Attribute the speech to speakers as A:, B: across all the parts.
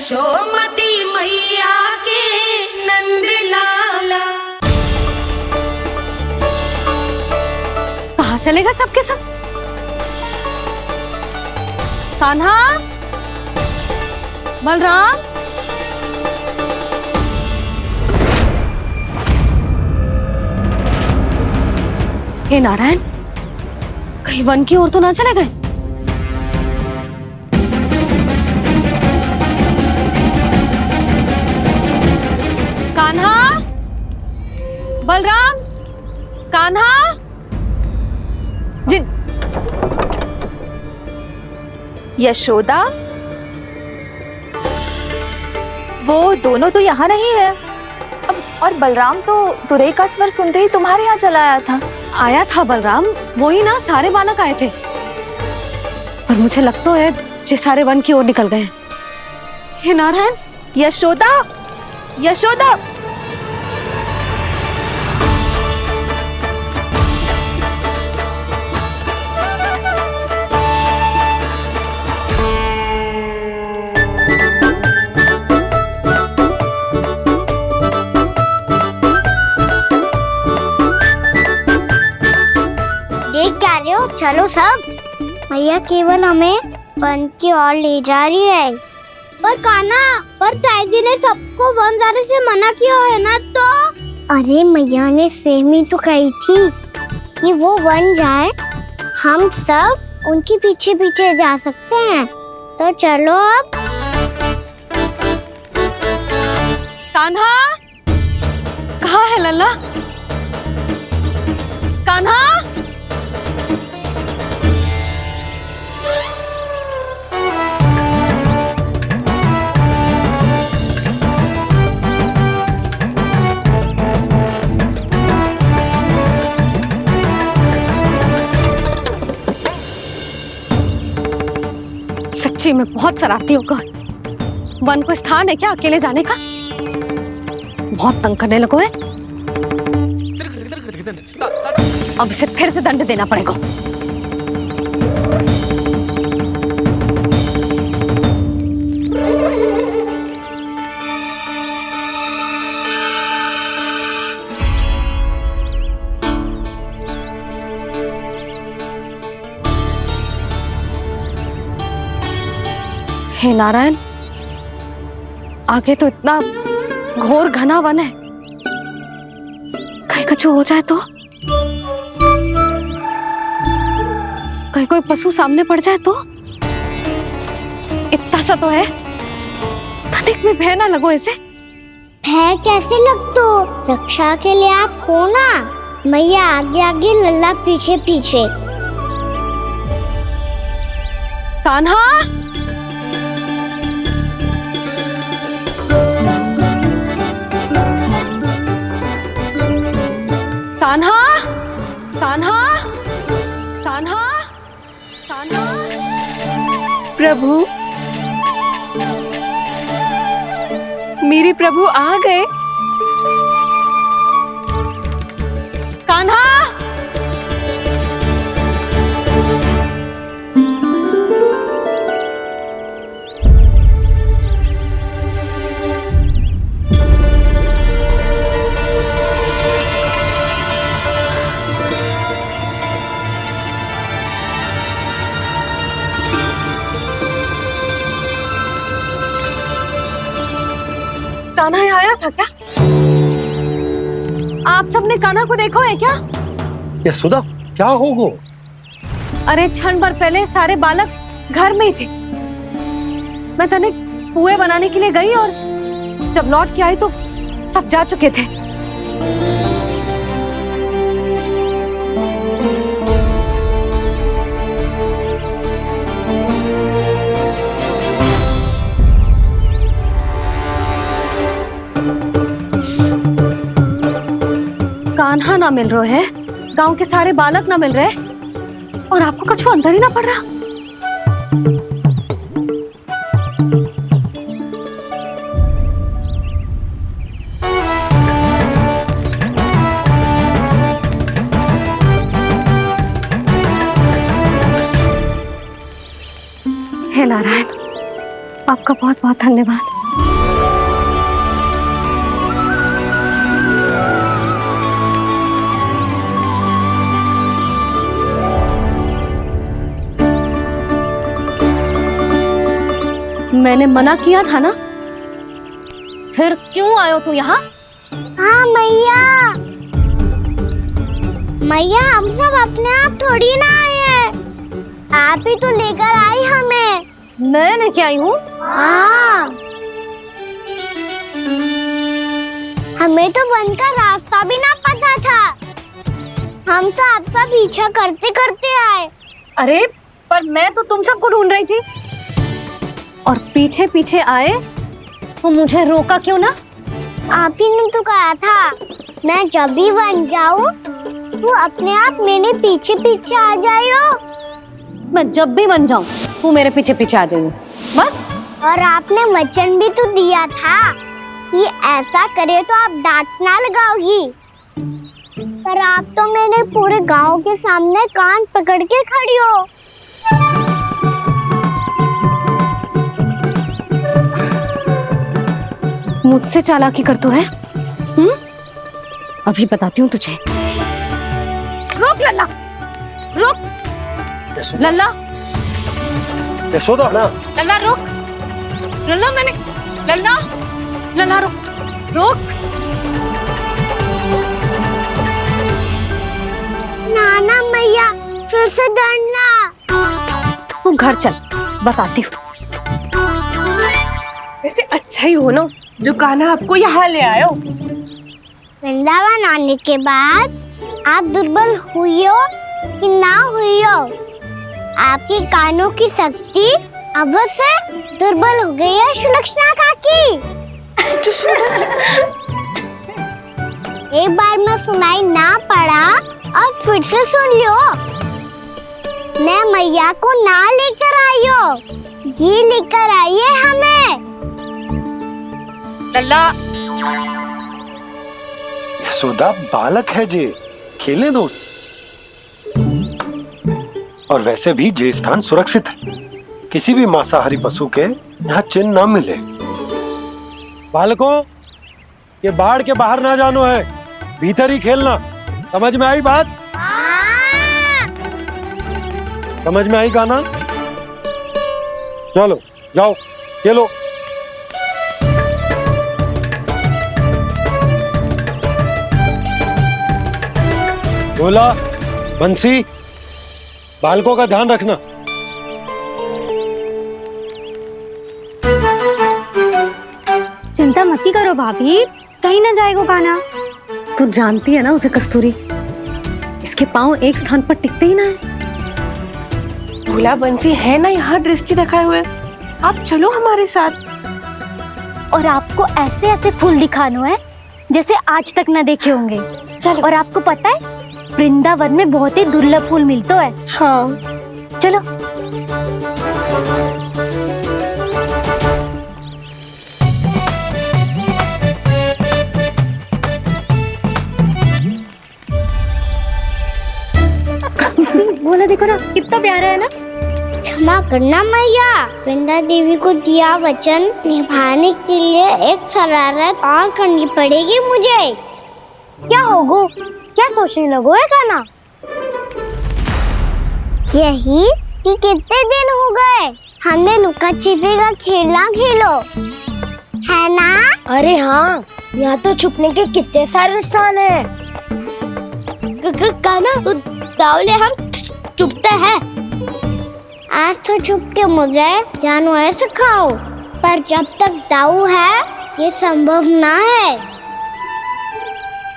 A: यशोमती मैया के नंद लाला।
B: कहाँ चलेगा सबके सब? कान्हा, बलराम, हे नारायण, कहीं वन की ओर तो ना चले गए? कान्हा, बलराम, कान्हा, जिन
C: यशोदा, वो दोनों तो यहाँ नहीं है। अब और बलराम तो तुरई का स्वर सुनते ही तुम्हारे यहाँ चला आया था।
B: आया था बलराम, वही ना सारे बालक आए थे, पर मुझे लगता है ये सारे वन की ओर निकल गए। हे नारायण,
C: यशोदा, यशोदा,
D: चलो सब, मैया केवल हमें वन की ओर ले जा रही है। पर कान्हा, पर ताईजी ने सबको वन जाने से मना किया है ना तो? अरे मैया ने सेम ही तो कही थी कि वो वन जाए, हम सब उनके पीछे पीछे जा सकते हैं। तो चलो अब।
B: कान्हा, कहाँ है लल्ला? कान्हा, सच्ची में बहुत शरारती होगा। वन को स्थान है क्या अकेले जाने का? बहुत तंग करने लगो है। अब इसे फिर से दंड देना पड़ेगा। हे नारायण, आगे तो इतना घोर घना वन है, कहीं कुछ हो जाए तो? कहीं कोई पशु सामने पड़ जाए तो? इतना सा तो है, तनिक में भय ना लगो ऐसे।
D: भय कैसे लग तो? रक्षा के लिए आप हो ना। मैया आगे आगे, लल्ला पीछे पीछे।
B: कान्हा, कान्हा, कान्हा, कान्हा, कान्हा।
C: प्रभु, मेरे प्रभु आ गए।
B: कान्हा, कान्हा आया था क्या? आप सबने कान्हा को देखो है क्या?
E: यशोदा, क्या होगा?
B: अरे क्षण भर पहले सारे बालक घर में ही थे। मैं तनिक पुए बनाने के लिए गई और जब लौट के आई तो सब जा चुके थे। कान्हा ना मिल रहे है, गांव के सारे बालक ना मिल रहे, और आपको कछु अंदर ही ना पड़ रहा। हे नारायण, आपका बहुत बहुत धन्यवाद। धन्यवाद। मैंने मना किया था ना, फिर क्यों आयो तू यहाँ?
D: हाँ मैया, मैया हम सब अपने आप थोड़ी ना आए हैं, आप ही तो लेकर आई हमें।
B: मैं लेके आई हूँ?
D: हाँ, हमें तो वन का रास्ता भी ना पता था, हम तो आपका पीछा करते करते आए।
B: अरे पर मैं तो तुम सबको ढूंढ रही थी, और पीछे पीछे आए तो मुझे रोका क्यों ना?
D: आप ही ने तो कहा था मैं जब भी बन जाऊं तो अपने आप मेरे पीछे पीछे आ जाइयो।
B: मैं जब भी बन जाऊं तू मेरे पीछे पीछे आ जाइयो बस।
D: और आपने वचन भी तो दिया था कि ऐसा करे तो आप डांट ना लगाओगी, पर आप तो मेरे पूरे गांव के सामने कान पकड़ के खड़ी हो।
B: मुझसे चालाकी कर तो है? अभी बताती हूँ तुझे। रुक लल्ला, रुक लल्ला,
E: यशोदा ना,
B: लल्ला रुक, लल्ला मैंने, लल्ला, लल्ला रुक, रुक।
D: नाना मैया फिर से डरना।
B: तू घर चल, बताती हूँ।
A: वैसे अच्छा ही हो ना जो कान्हा आपको यहाँ ले आयो।
D: वृंदावन आने के बाद आप दुर्बल हुई हो कि ना हुई हो, आपके कानों की शक्ति अब से दुर्बल हो गई है सुलक्षणा काकी। एक बार में सुनाई ना पड़ा और फिर से सुन लियो। मैं मैया को ना लेकर आई हो, जी लेकर आई है हमें।
B: लल्ला,
E: यशोदा बालक है जे, खेलने दो। और वैसे भी जे स्थान सुरक्षित है, किसी भी मांसाहारी पशु के यहाँ चिन्ह ना मिले। बालकों, ये बाढ़ के बाहर ना जानो है, भीतर ही खेलना। समझ में आई बात? समझ में आई गाना? चलो जाओ खेलो। बोला बंसी, बालकों का ध्यान रखना।
C: चिंता मत करो भाभी, कहीं ना जाएगा कान्हा।
B: तू जानती है ना उसे कस्तूरी, इसके पांव एक स्थान पर टिकते ही ना है।
A: भोला बंसी है ना यहाँ दृष्टि रखाए हुए, आप चलो हमारे साथ।
C: और आपको ऐसे ऐसे फूल दिखानो है जैसे आज तक न देखे होंगे। चलो। और आपको पता है वृंदावन में बहुत ही दुर्लभ फूल मिलते हैं।
A: हाँ
C: चलो। बोला देखो ना कितना प्यारा है ना।
D: क्षमा करना मैया, वृंदा देवी को दिया वचन निभाने के लिए एक शरारत और करनी पड़ेगी मुझे। क्या होगो? क्या सोचने लगो है कान्हा? यही कि कितने दिन हो गए हमने लुका छिपी का खेलना खेलो, है ना? अरे हाँ, यहाँ तो छुपने के कितने सारे स्थान है। कान्हा तो दावले हम छुपते हैं। आज तो छुप के मुझे जानवर सिखाओ, पर जब तक दाऊ है ये संभव ना है।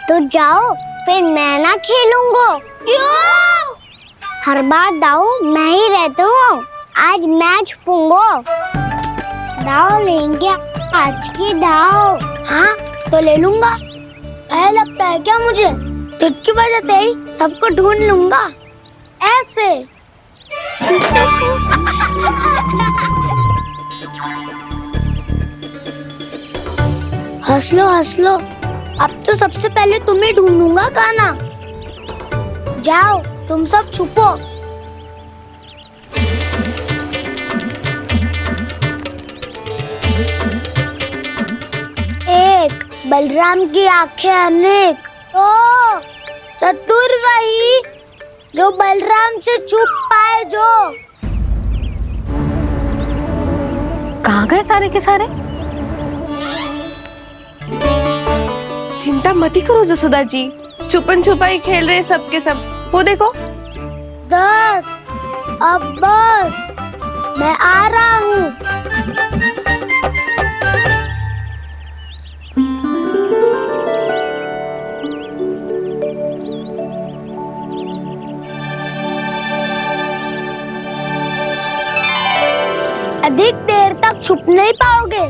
D: तो जाओ, फिर मैं ना खेलूंगा। क्यों? हर बार दाऊ मैं ही रहता हूँ, आज मैं छुपूंगा। दाऊ लेंगे आज की दाऊ। हाँ तो ले लूंगा। ऐसा लगता है क्या मुझे? चुटकी बजाते ही सबको ढूंढ लूंगा ऐसे। हंस लो, अब तो सबसे पहले तुम्हें ढूंढूंगा कान्हा। जाओ तुम सब छुपो। बलराम की आंखें अनेक। ओ चतुर वही जो बलराम से छुप पाए। जो
B: कहाँ गए सारे के सारे?
A: चिंता मत करो जसोदा जी, छुपन छुपाई खेल रहे सब के सब। वो देखो
D: 10 अब बस, मैं आ रहा हूँ। अधिक देर तक छुप नहीं पाओगे,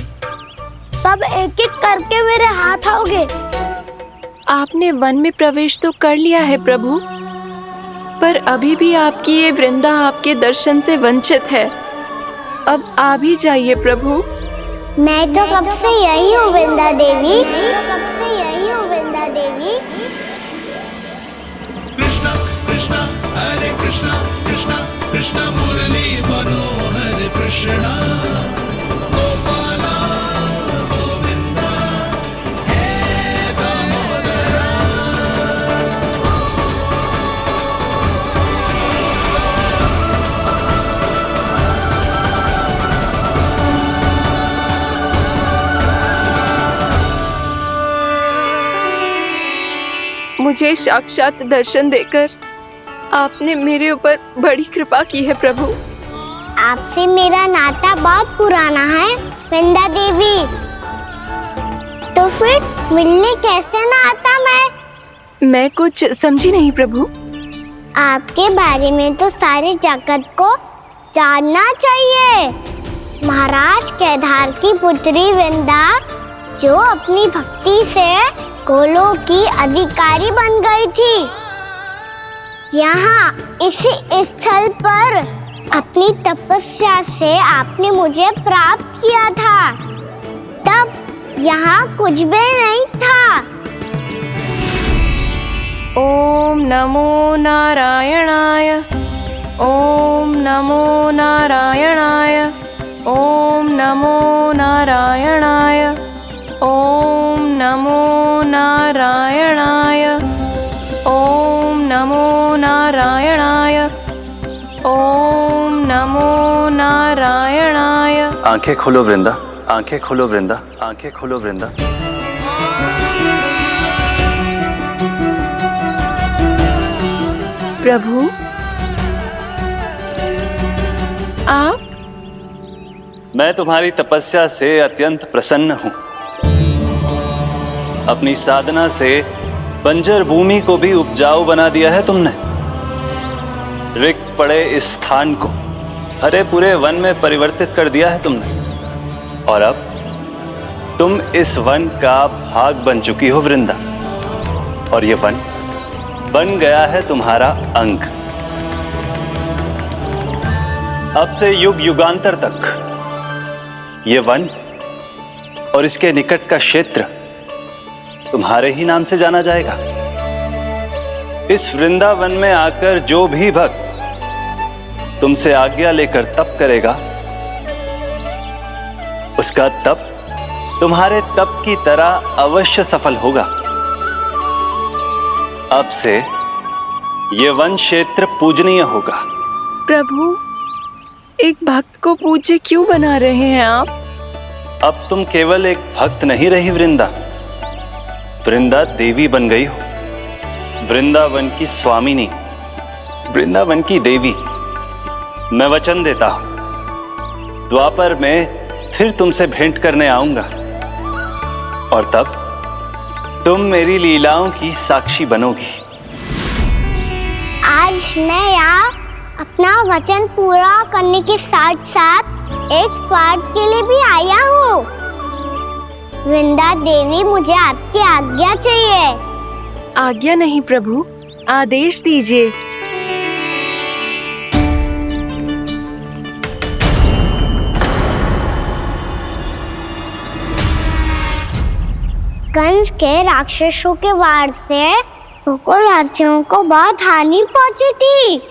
D: सब एक एक करके मेरे हाथ आओगे।
F: आपने वन में प्रवेश तो कर लिया है प्रभु, पर अभी भी आपकी ये वृंदा आपके दर्शन से वंचित है। अब आ भी जाइए प्रभु।
D: मैं तो कब से यही हूँ वृंदा देवी, कब से यही हूँ वृंदा देवी।
G: कृष्णा कृष्णा हरे कृष्णा कृष्णा कृष्णा मुरली मनोहर कृष्णा गोपाला गोविंदा हे दामोदरा।
F: मुझे साक्षात दर्शन देकर आपने मेरे ऊपर बड़ी कृपा की है प्रभु।
D: आपसे मेरा नाता बहुत पुराना है वृंदा देवी, तो फिर मिलने कैसे ना आता
F: मैं कुछ समझी नहीं प्रभु।
D: आपके बारे में तो सारे जगत को जानना चाहिए। महाराज केदार की पुत्री वृंदा जो अपनी भक्ति से गोलों की अधिकारी बन गई थी, यहाँ इसी स्थल पर अपनी तपस्या से आपने मुझे प्राप्त किया था। तब यहाँ कुछ भी नहीं था।
F: ओम नमो नारायणाय, ओम नमो नारायणाय, ओम नमो नारायणाय, ओम नमो नारायणाय, ओम नमो नारायणाय, ओम नमो नारायणाय।
H: आंखें खोलो वृंदा, आंखें खोलो वृंदा, आंखें खोलो वृंदा।
F: प्रभु आप?
H: मैं तुम्हारी तपस्या से अत्यंत प्रसन्न हूं। अपनी साधना से बंजर भूमि को भी उपजाऊ बना दिया है तुमने। रिक्त पड़े इस स्थान को हरे पूरे वन में परिवर्तित कर दिया है तुमने। और अब तुम इस वन का भाग बन चुकी हो वृंदा, और ये वन बन गया है तुम्हारा अंग। अब से युग युगांतर तक ये वन और इसके निकट का क्षेत्र तुम्हारे ही नाम से जाना जाएगा। इस वृंदावन में आकर जो भी भक्त तुमसे आज्ञा लेकर तप करेगा, उसका तप तुम्हारे तप की तरह अवश्य सफल होगा। अब से ये वन क्षेत्र पूजनीय होगा।
F: प्रभु एक भक्त को पूज्य क्यों बना रहे हैं आप?
H: अब तुम केवल एक भक्त नहीं रही वृंदा, वृंदा देवी बन गई हो। वृंदावन की स्वामिनी, वृंदावन की देवी। मैं वचन देता हूं, द्वापर में फिर तुमसे भेंट करने आऊंगा, और तब तुम मेरी लीलाओं की साक्षी बनोगी।
D: आज मैं यहाँ अपना वचन पूरा करने के साथ साथ एक स्वार्थ के लिए भी आया हूँ। वृंदा देवी, मुझे आपकी आज्ञा चाहिए।
F: आज्ञा नहीं प्रभु, आदेश दीजिए।
D: कंस के राक्षसों के वार से गोकुलवासियों को बहुत हानि पहुंची थी।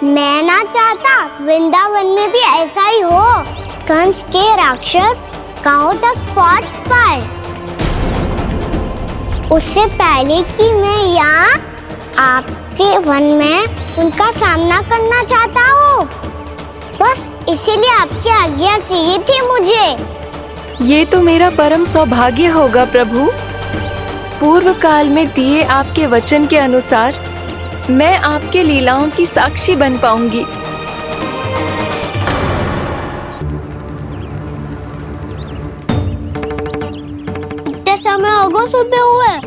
D: मैं ना चाहता वृंदावन में भी ऐसा ही हो। कंस के राक्षस गांव तक पहुंच पाए। उससे पहले कि मैं यहाँ आपके वन में उनका सामना करना चाहता हूँ। बस इसीलिए आपकी आज्ञा चाहिए थी मुझे।
F: ये तो मेरा परम सौभाग्य होगा प्रभु। पूर्व काल में दिए आपके वचन के अनुसार मैं आपके लीलाओं की साक्षी बन पाऊंगी।
D: इतने समय होगा सुबह हुए।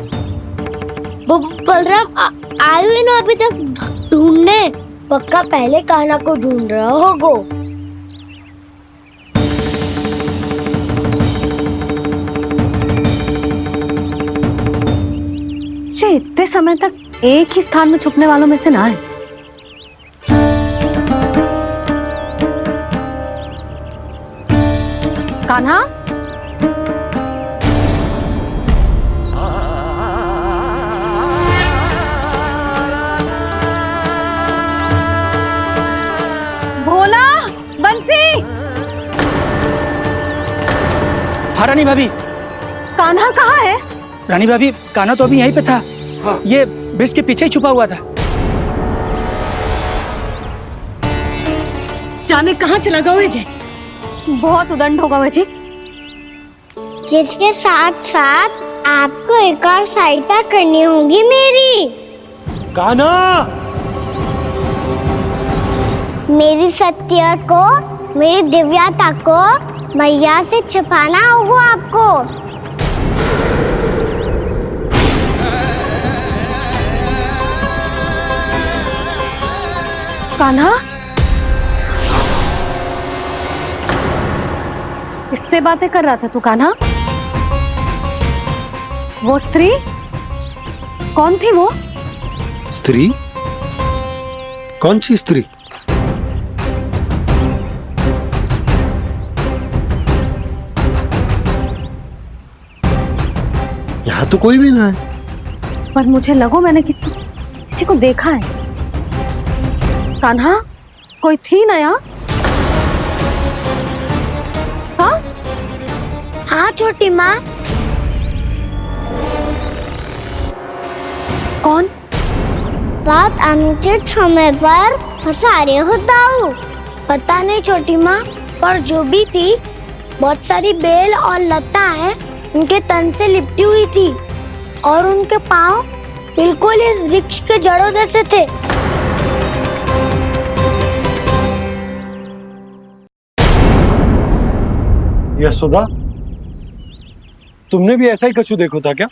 D: बलराम आए हुए ना अभी तक ढूंढने। पक्का पहले कान्हा को ढूंढ रहा होगा।
B: इतने समय तक एक ही स्थान में छुपने वालों में से ना है। कान्हा, भोला, बंसी।
I: हाँ रानी भाभी।
B: कान्हा कहाँ है?
I: रानी भाभी, कान्हा तो अभी यहीं पे था। हाँ। ये ब्रिज के पीछे ही छुपा हुआ था।
B: जाने कहाँ चला गया वह जी? बहुत उदंड होगा वह जी।
D: जिसके साथ साथ आपको एक और सहायता करनी होगी मेरी।
E: कान्हा,
D: मेरी सत्य को, मेरी दिव्यता को मैया से छिपाना होगा आपको।
B: कान्हा, किससे बातें कर रहा था तू कान्हा? वो स्त्री कौन थी? वो
E: स्त्री? कौन सी स्त्री? यहाँ तो कोई भी ना है।
B: पर मुझे लगो मैंने किसी को देखा है। कान्हा, कोई थी ना यहाँ? हाँ?
D: हाँ छोटी माँ।
B: कौन?
D: रात अनुचित समय पर फंसारे होता हूँ। पता नहीं छोटी माँ, पर जो भी थी बहुत सारी बेल और लताएं उनके तन से लिपटी हुई थी और उनके पाँव बिल्कुल इस वृक्ष के जड़ों जैसे थे।
E: यशोदा, तुमने भी ऐसा ही कछु देखो था क्या?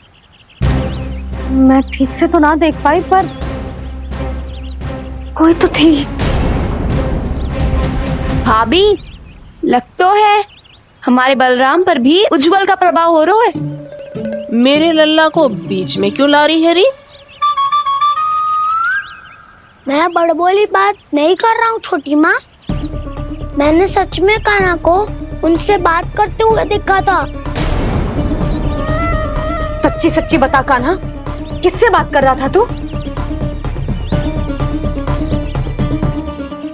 B: मैं ठीक से तो ना देख पाई, पर कोई तो थी।
F: भाभी, लग तो है हमारे बलराम पर भी उज्जवल का प्रभाव हो रहा है।
A: मेरे लल्ला को बीच में क्यों ला रही है री?
D: मैं बड़बोली बात नहीं कर रहा हूँ छोटी माँ। मैंने सच में कान्हा को उनसे बात करते हुए देखा था।
B: सच्ची सच्ची बता कान्हा, किससे बात कर रहा था तू?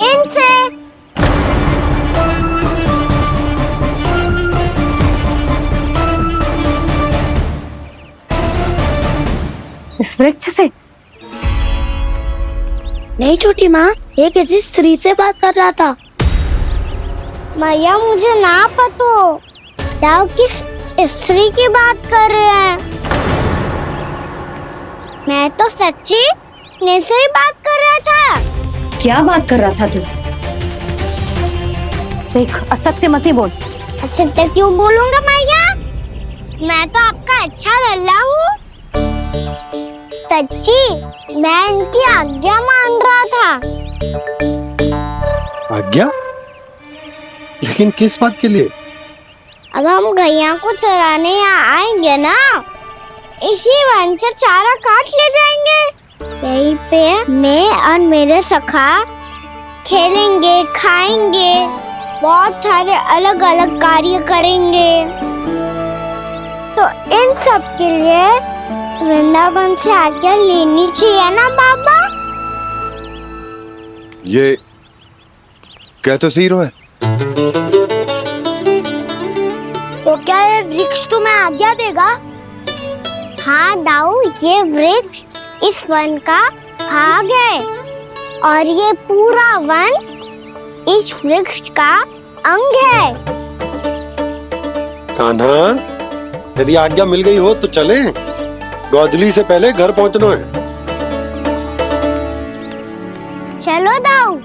D: इनसे।
B: इस वृक्ष से?
D: नहीं छोटी माँ, ये किसी स्त्री से बात कर रहा था। मैया मुझे ना पतो दाव किस स्त्री की बात कर रहे हैं। मैं तो सच्ची ने से ही बात कर रहा था।
B: क्या बात कर रहा था तू? देख, असत्य मत ही बोल।
D: असत्य क्यों बोलूंगा मैया? मैं तो आपका अच्छा लल्ला हूँ। सच्ची मैं इनकी आज्ञा मान रहा था।
E: आज्ञा? लेकिन किस बात के लिए?
D: अब हम गैया को चराने यहाँ आएंगे ना, इसी वन से चारा काट ले जाएंगे। यहीं पे मैं और मेरे सखा खेलेंगे, खाएंगे, बहुत सारे अलग अलग कार्य करेंगे। तो इन सब के लिए वृंदावन से आज्ञा लेनी चाहिए ना बाबा?
J: ये कह तो सही रहा है।
D: तो क्या ये वृक्ष तुम्हें आज्ञा देगा? हाँ दाऊ, ये वृक्ष इस वन का भाग है और ये पूरा वन इस वृक्ष का अंग है।
E: कान्हा, यदि आज्ञा मिल गई हो तो चलें। गोधूली से पहले घर पहुंचना है।
D: चलो दाऊ।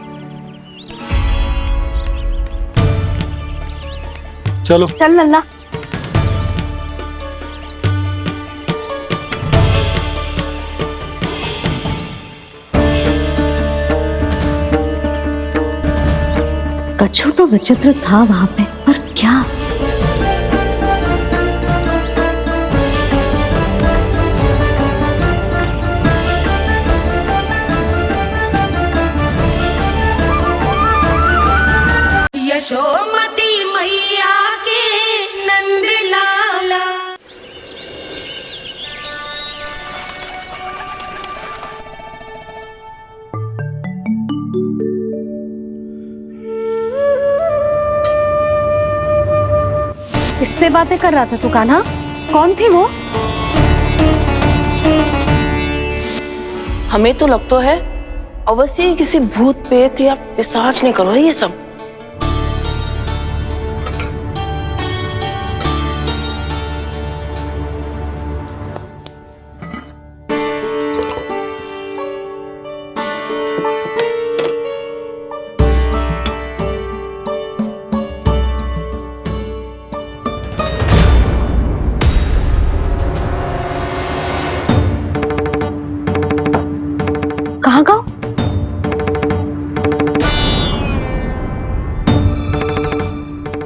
E: चलो।
B: चल लल्ला। कछु तो विचित्र था वहां पे, पर क्या?
K: यशोमती मैया के नंद लाला।
B: किससे बातें कर रहा था तू कान्हा? कौन थी वो?
A: हमें तो लगता है अवश्य ही किसी भूत प्रेत या पिशाच ने करो है ये सब।
B: कहाँ गो?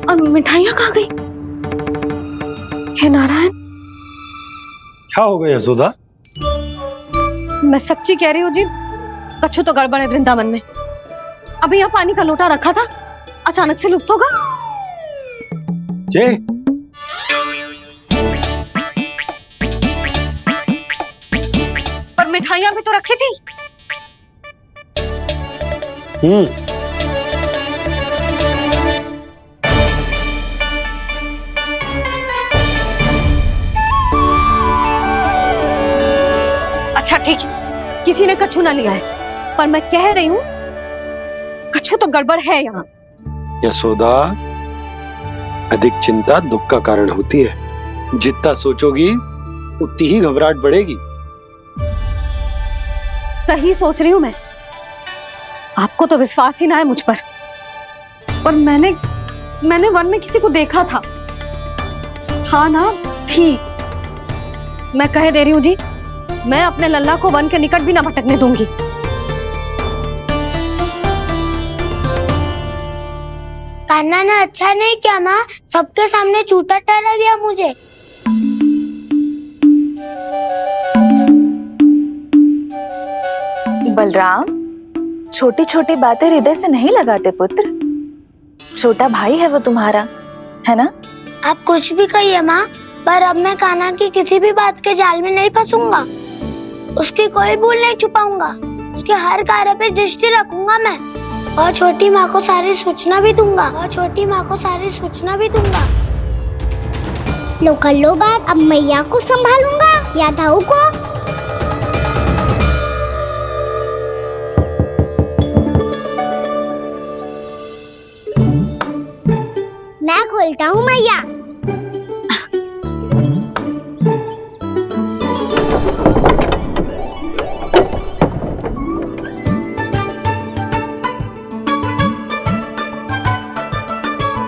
B: और मिठाइयाँ कहाँ गई? हे नारायण,
E: क्या हो गया यशोदा?
B: मैं सच्ची कह रही हूँ जी, कछु तो गड़बड़ है वृंदावन में। अभी यहाँ पानी का लोटा रखा था, अचानक से लुप्त होगा।
E: जे
B: पर मिठाइयाँ भी तो रखी थी। अच्छा ठीक है, किसी ने कछु ना लिया है, पर मैं कह रही हूँ कछु तो गड़बड़ है यहाँ।
E: यशोदा, अधिक चिंता दुख का कारण होती है। जितना सोचोगी उतनी ही घबराहट बढ़ेगी।
B: सही सोच रही हूँ मैं। आपको तो विश्वास ही ना है मुझ पर। और मैंने वन में किसी को देखा था। हाँ ना, थी। मैं कह दे रही हूँ जी, मैं अपने लल्ला को वन के निकट भी ना भटकने दूंगी।
D: कान्हा ने अच्छा नहीं किया माँ, सबके सामने झूठा ठहरा दिया मुझे।
F: बलराम, छोटी छोटी बातें हृदय से नहीं लगाते पुत्र। छोटा भाई है वो तुम्हारा, है ना?
D: आप कुछ भी कहिए माँ, पर अब मैं कान्हा की किसी भी बात के जाल में नहीं फंसूंगा। उसकी कोई भूल नहीं छुपाऊंगा। उसके हर कार्य पे दृष्टि रखूंगा मैं, और छोटी माँ को सारी सूचना भी दूंगा। लो कर लो बात, अब मैया को संभालूंगा या दाऊ को। मैं खोलता हूँ मैया।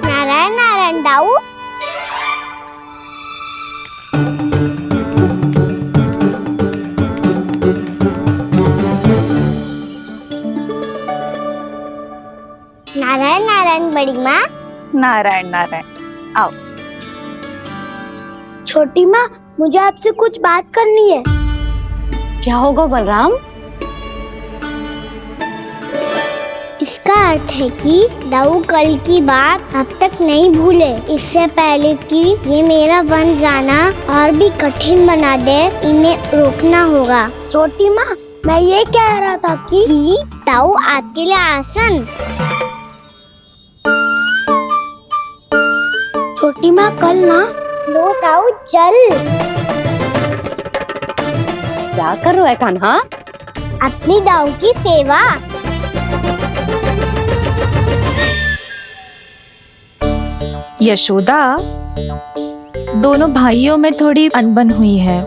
D: नारायण नारायण दाऊ। नारायण नारायण बड़ी माँ।
F: नारायण नारायण, आओ।
D: छोटी माँ, मुझे आपसे कुछ बात करनी है।
B: क्या होगा बलराम?
D: इसका अर्थ है कि दाऊ कल की बात अब तक नहीं भूले। इससे पहले कि ये मेरा वन जाना और भी कठिन बना दे, इन्हें रोकना होगा। छोटी माँ, मैं ये कह रहा था कि दाऊ आपके लिए आसन। छोटी माँ, कल ना लो दाऊ चल।
B: क्या कर रहा है कान्हा?
D: अपनी दाऊ की सेवा।
L: यशोदा, दोनों भाइयों में थोड़ी अनबन हुई है।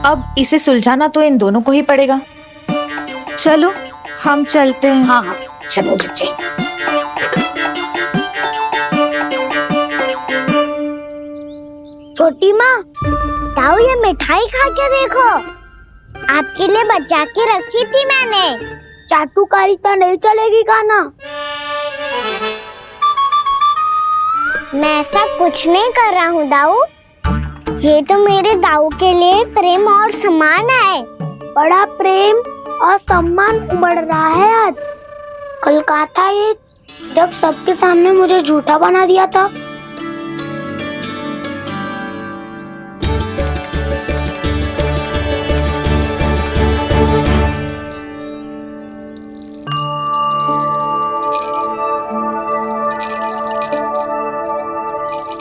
L: अब इसे सुलझाना तो इन दोनों को ही पड़ेगा। चलो हम चलते हैं।
B: हाँ हाँ चलो जीजी।
D: छोटी माँ, दाऊ ये मिठाई खा के देखो, आपके लिए बचा के रखी थी मैंने। चाटुकारी तो नहीं चलेगी कान्हा। मैं ऐसा कुछ नहीं कर रहा हूँ दाऊ, ये तो मेरे दाऊ के लिए प्रेम और सम्मान है। बड़ा प्रेम और सम्मान उमड़ रहा है आज। कल कहा था ये, जब सबके सामने मुझे झूठा बना दिया था।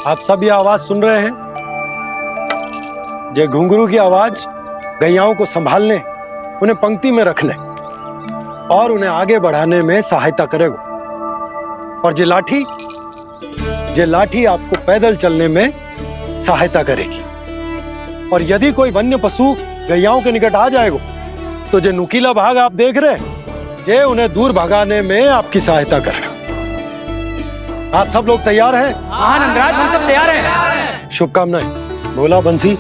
E: आप सब ये आवाज सुन रहे हैं? ये घुंघरू की आवाज गैयाओं को संभालने, उन्हें पंक्ति में रखने और उन्हें आगे बढ़ाने में सहायता करेगा। और ये लाठी आपको पैदल चलने में सहायता करेगी। और यदि कोई वन्य पशु गैयाओं के निकट आ जाएगा तो जो नुकीला भाग आप देख रहे हैं, ये उन्हें दूर भगाने में आपकी सहायता करेगा। आप सब लोग तैयार हैं?
I: हाँ नंदराज, हम सब तैयार हैं।
E: शुभकामनाएं। बोला बंसी।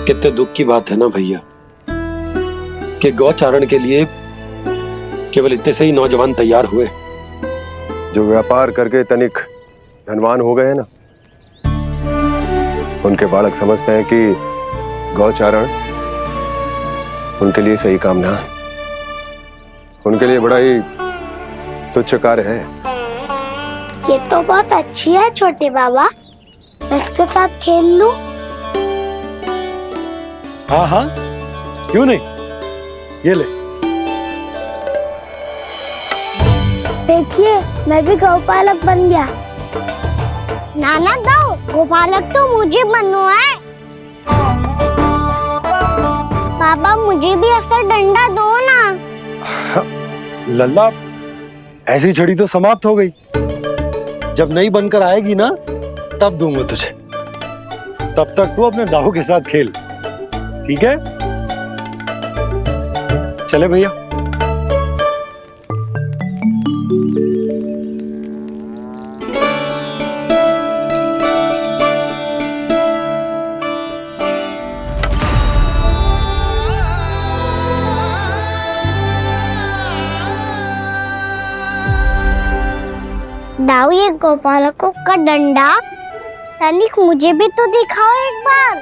E: कितने दुख की बात है ना भैया कि गौचारण के लिए केवल इतने से ही नौजवान तैयार हुए
J: जो व्यापार करके तनिक धनवान हो गए हैं ना, उनके बालक समझते हैं कि गौचारण उनके लिए सही काम ना है, उनके लिए बड़ा ही तुच्छ कार्य है।
D: ये तो बहुत अच्छी है छोटे बाबा, मैं इसके साथ खेल लूं?
E: हाँ हाँ क्यों नहीं, ये ले।
D: देखिए मैं भी गौपालक बन गया। नाना दाऊ, गौपालक तो मुझे बनना है। बाबा मुझे भी ऐसा डंडा दो ना।
E: लल्ला, ऐसी छड़ी तो समाप्त हो गई। जब नई बनकर आएगी ना तब दूंगा तुझे। तब तक तू अपने दाऊ के साथ खेल, ठीक है? चले भैया।
D: दाऊ, ये गोपालकों का डंडा तनिक मुझे भी तो दिखाओ एक बार।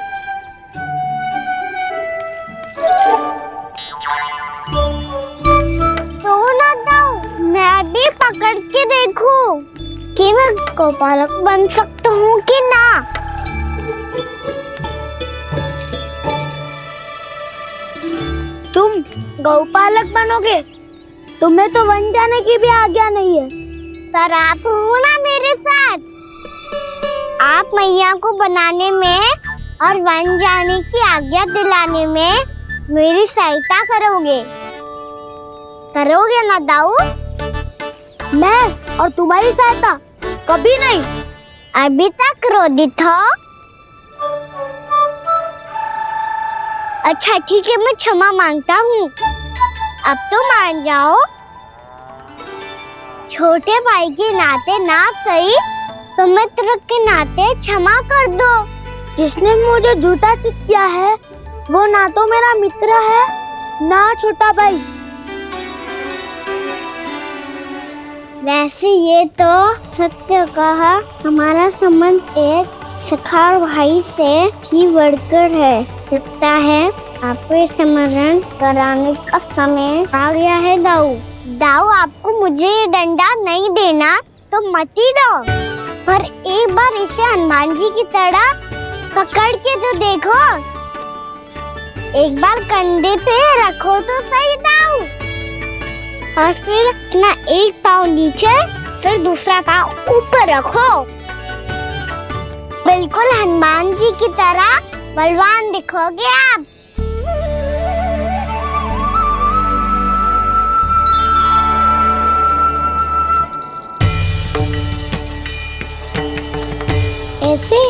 D: तो ना दाऊ, मैं भी पकड़ के देखूं कि मैं गोपालक बन सकता हूँ कि ना। तुम गौपालक बनोगे? तुम्हें तो वन जाने की भी आज्ञा नहीं है। पर आप हो ना मेरे साथ, आप मैया को बनाने में और वन जाने की आज्ञा दिलाने में मेरी सहायता करोगे ना दाऊ? मैं और तुम्हारी सहायता कभी नहीं। अभी तक क्रोधित हो? अच्छा ठीक है, मैं क्षमा मांगता हूँ। अब तो मान जाओ। छोटे भाई के नाते ना सही तो मित्र के नाते क्षमा कर दो। जिसने मुझे झूठा सिद्ध किया है वो ना तो मेरा मित्र है ना छोटा भाई। वैसे ये तो सत्य कहा, हमारा संबंध एक सखार भाई से भी बढ़कर है। लगता है आपको स्मरण कराने का समय आ गया है दाऊ। दाऊ, आपको मुझे ये डंडा नहीं देना तो मत ही दो, पर एक बार इसे हनुमान जी की तरह पकड़ के तो देखो। एक बार कंधे पे रखो तो सही दाऊ, और फिर अपना एक पाँव नीचे फिर दूसरा पाँव ऊपर रखो। बिल्कुल हनुमान जी की तरह बलवान दिखोगे आप। ऐसे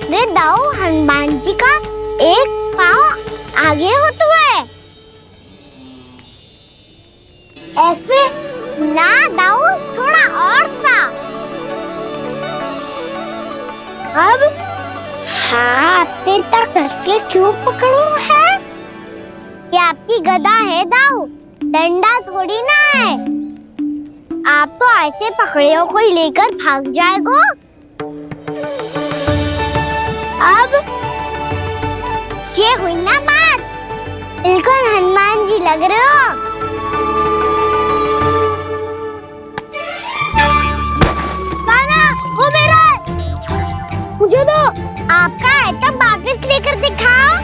D: रे दाऊ हनुमान जी का एक पाँव आगे होता है। ऐसे ना दाऊ, थोड़ा और सा। अब हाथ पे तक कसके क्यों पकड़ू है? ये आपकी गदा है दाऊ, डंडा थोड़ी ना है। आप तो ऐसे पकड़ियों को ही लेकर भाग जाएगो। अब ये हुई ना बात, बिल्कुल हनुमान जी लग रहे हो। कान्हा, वो मेरा है। मुझे दो। आपका आइटम वापस लेकर दिखाओ।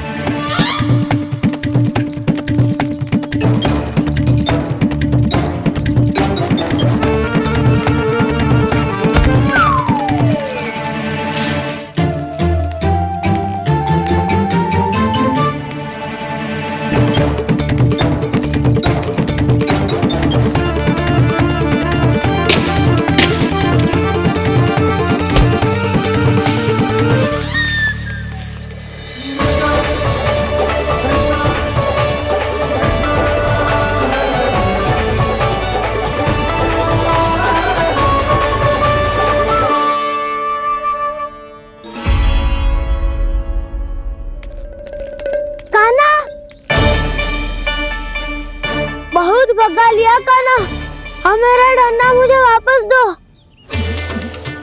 D: बहुत भगा लिया कान्हा, अब मेरा डंडा मुझे वापस दो,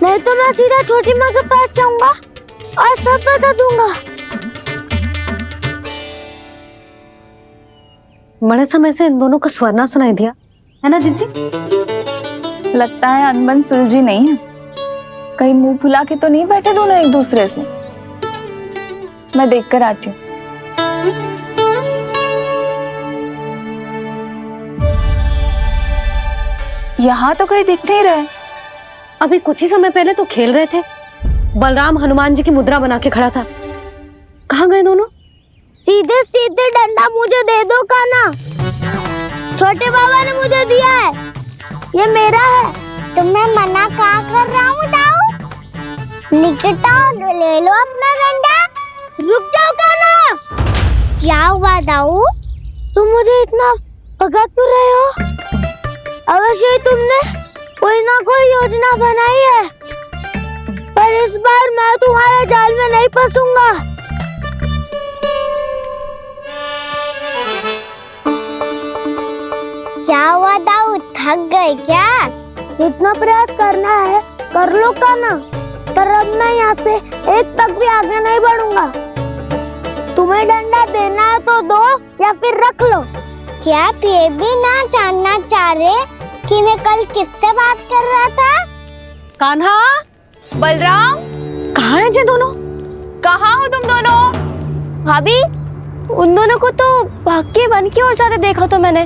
D: नहीं तो मैं सीधा छोटी माँ के पास जाऊंगा और सब बता दूंगा।
B: बड़े समय से इन दोनों का स्वर ना सुनाई दिया है ना जीजी?
F: लगता है अनबन सुलझी नहीं है। कहीं मुंह फुला के तो नहीं बैठे दोनों एक दूसरे से। मैं देख कर आती हूँ। यहाँ तो कहीं दिख नहीं रहे।
B: अभी कुछ ही समय पहले तो खेल रहे थे। बलराम हनुमान जी की मुद्रा बना के खड़ा था। कहाँ गए दोनों?
D: सीधे सीधे डंडा मुझे दे दो कान्हा, छोटे बाबा ने मुझे दिया है, ये मेरा है। तो मैं मना कहाँ कर रहा हूँ दाऊ? निकट आओ, ले लो अपना डंडा। रुक जाओ कान्हा। क्या हुआ दाऊ? तुम मुझे इतना भगा क्यों रहे हो? अवश्य ही तुमने कोई ना कोई योजना बनाई है, पर इस बार मैं तुम्हारे जाल में नहीं फंसूंगा। क्या हुआ दाऊ, थक गए क्या? इतना प्रयास करना है कर लो कान्हा, पर अब मैं यहाँ से एक तक भी आगे नहीं बढ़ूंगा। तुम्हें डंडा देना है तो दो या फिर रख लो। क्या आप ये भी ना जानना चाह रहे कि मैं कल किससे बात कर रहा था?
B: कान्हा,
F: बलराम,
B: कहाँ हैं ये दोनों?
F: कहाँ हो तुम दोनों?
D: भाभी, उन दोनों को तो भाग के वन की ओर जाते देखा तो मैंने।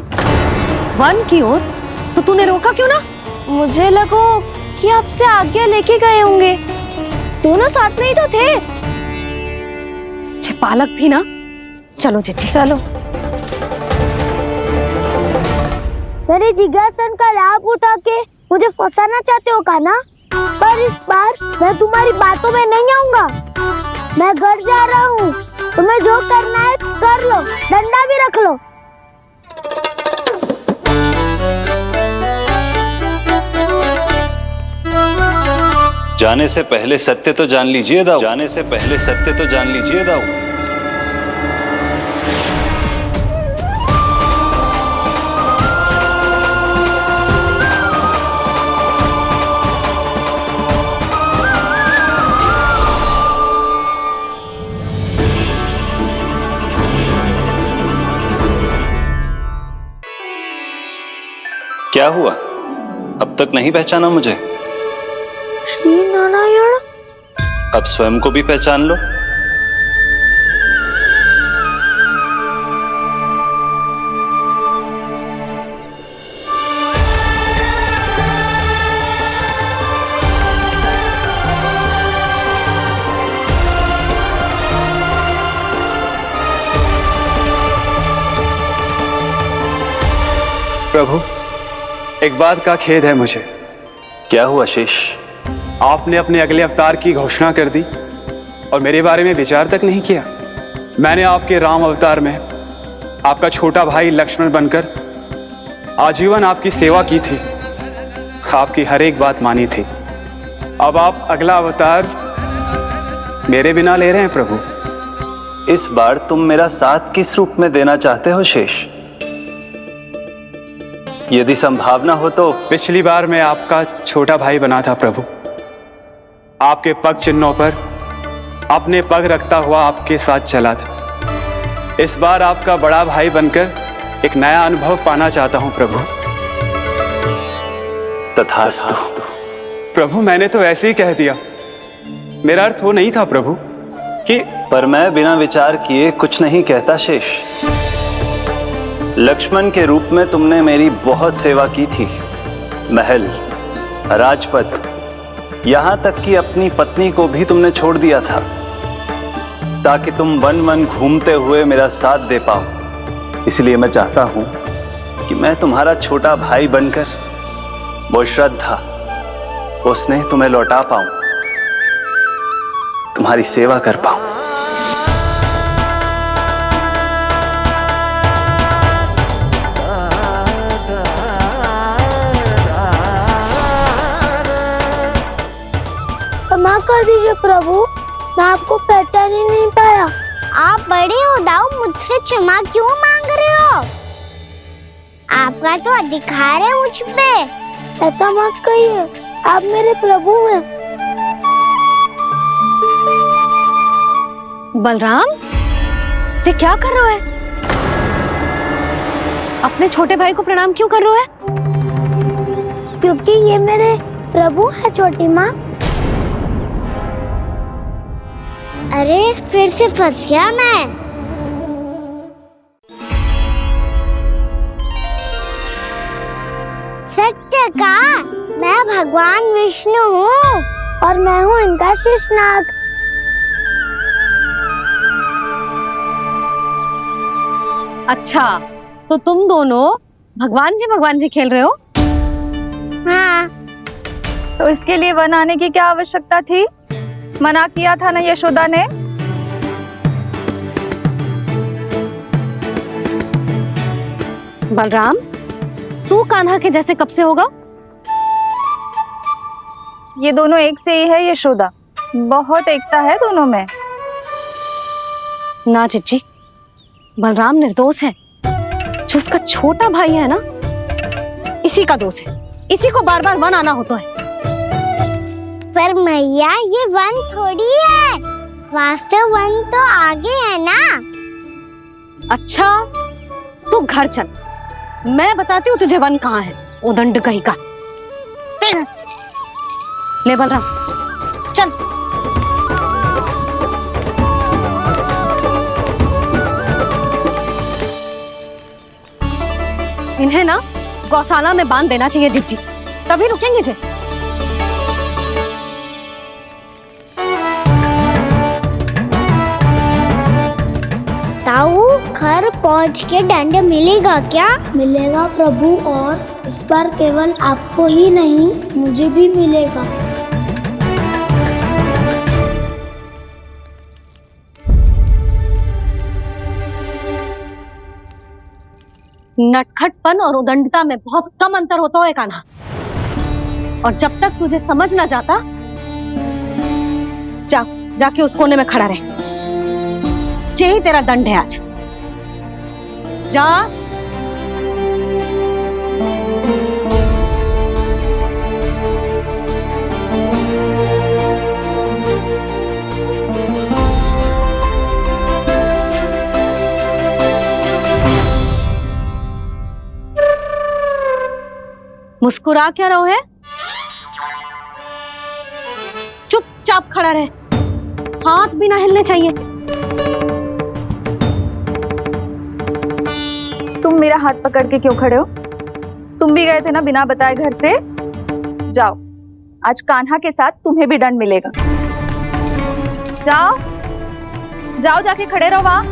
B: वन की ओर? तो तूने रोका क्यों ना?
D: मुझे लगा कि आपसे आगे लेके गए होंगे, दोनों साथ में ही तो थे।
B: छिपालक भी ना। चलो जीजी
F: चलो।
D: मेरे जिज्ञासन का लाभ उठा के मुझे फंसाना चाहते हो कान्हा, पर इस बार मैं तुम्हारी बातों में नहीं आऊंगा। मैं घर जा रहा हूँ, तुम्हें जो करना है कर लो, डंडा भी रख लो।
H: जाने से पहले सत्य तो जान लीजिए दाऊ। जाने से पहले सत्य तो जान लीजिए दाऊ। क्या हुआ? अब तक नहीं पहचाना मुझे?
D: श्री नारायण।
H: अब स्वयं को भी पहचान लो।
M: प्रभु, एक बात का खेद है मुझे।
H: क्या हुआ शेष?
M: आपने अपने अगले अवतार की घोषणा कर दी और मेरे बारे में विचार तक नहीं किया। मैंने आपके राम अवतार में आपका छोटा भाई लक्ष्मण बनकर आजीवन आपकी सेवा की थी, आपकी हर एक बात मानी थी। अब आप अगला अवतार मेरे बिना ले रहे हैं प्रभु।
H: इस बार तुम मेरा साथ किस रूप में देना चाहते हो शेष? यदि संभावना हो तो।
M: पिछली बार मैं आपका छोटा भाई बना था प्रभु, आपके पग चिन्हों पर अपने पग रखता हुआ आपके साथ चला था। इस बार आपका बड़ा भाई बनकर एक नया अनुभव पाना चाहता हूं प्रभु।
H: तथास्तु।
M: प्रभु, मैंने तो ऐसे ही कह दिया, मेरा अर्थ वो नहीं था प्रभु कि।
H: पर मैं बिना विचार किए कुछ नहीं कहता शेष। लक्ष्मण के रूप में तुमने मेरी बहुत सेवा की थी। महल, राजपथ, यहां तक कि अपनी पत्नी को भी तुमने छोड़ दिया था ताकि तुम वन वन घूमते हुए मेरा साथ दे पाओ। इसलिए मैं चाहता हूं कि मैं तुम्हारा छोटा भाई बनकर वो श्रद्धा, वो स्नेह तुम्हें लौटा पाऊं, तुम्हारी सेवा कर पाऊं।
D: क्षमा कर दीजिए प्रभु, मैं आपको पहचान ही नहीं पाया। आप बड़े हो दाऊ, मुझसे क्षमा क्यों मांग रहे हो? आपका तो अधिकार है मुझ पे। ऐसा मत कहिए, आप मेरे प्रभु हैं।
B: बलराम जी, क्या कर रहे हो? अपने छोटे भाई को प्रणाम क्यों कर रहे हो?
D: क्योंकि ये मेरे प्रभु है छोटी माँ। अरे फिर से फंस गया मैं। सत्य का, मैं भगवान विष्णु हूँ और मैं हूँ इनका शेषनाग।
B: अच्छा, तो तुम दोनों भगवान जी खेल रहे हो?
D: हाँ।
L: तो इसके लिए वन आने की क्या आवश्यकता थी? मना किया था ना यशोदा ने।
B: बलराम, तू कान्हा के जैसे कब से होगा?
L: ये दोनों एक से ही है यशोदा, बहुत एकता है दोनों में।
B: ना चिच्ची, बलराम निर्दोष है। जो उसका छोटा भाई है ना, इसी का दोष है। इसी को बार बार वन आना होता है।
D: पर मैया, ये वन थोड़ी है, वास्तव वन तो आगे है ना।
B: अच्छा, तू घर चल, मैं बताती हूँ तुझे वन कहाँ है। उदंड कहीं का। ले बलराम, चल। इन्हें ना गौशाला में बांध देना चाहिए जिज्जी, तभी रुकेंगे जे।
D: ताऊ, घर पहुँच के दंड मिलेगा क्या? मिलेगा प्रभु, और इस बार केवल आपको ही नहीं, मुझे भी मिलेगा।
B: नटखटपन और उदंडता में बहुत कम अंतर होता है कान्हा, और जब तक तुझे समझ ना जाता, जाके उस कोने में खड़ा रहे। यही तेरा दंड है आज। जा। मुस्कुरा क्या रहो है? चुपचाप खड़ा रहे, हाथ भी ना हिलने चाहिए।
L: तुम मेरा हाथ पकड़ के क्यों खड़े हो? तुम भी गए थे ना बिना बताए घर से। जाओ, आज कान्हा के साथ तुम्हें भी दंड मिलेगा। जाओ जाओ, जाके खड़े रहो वहां।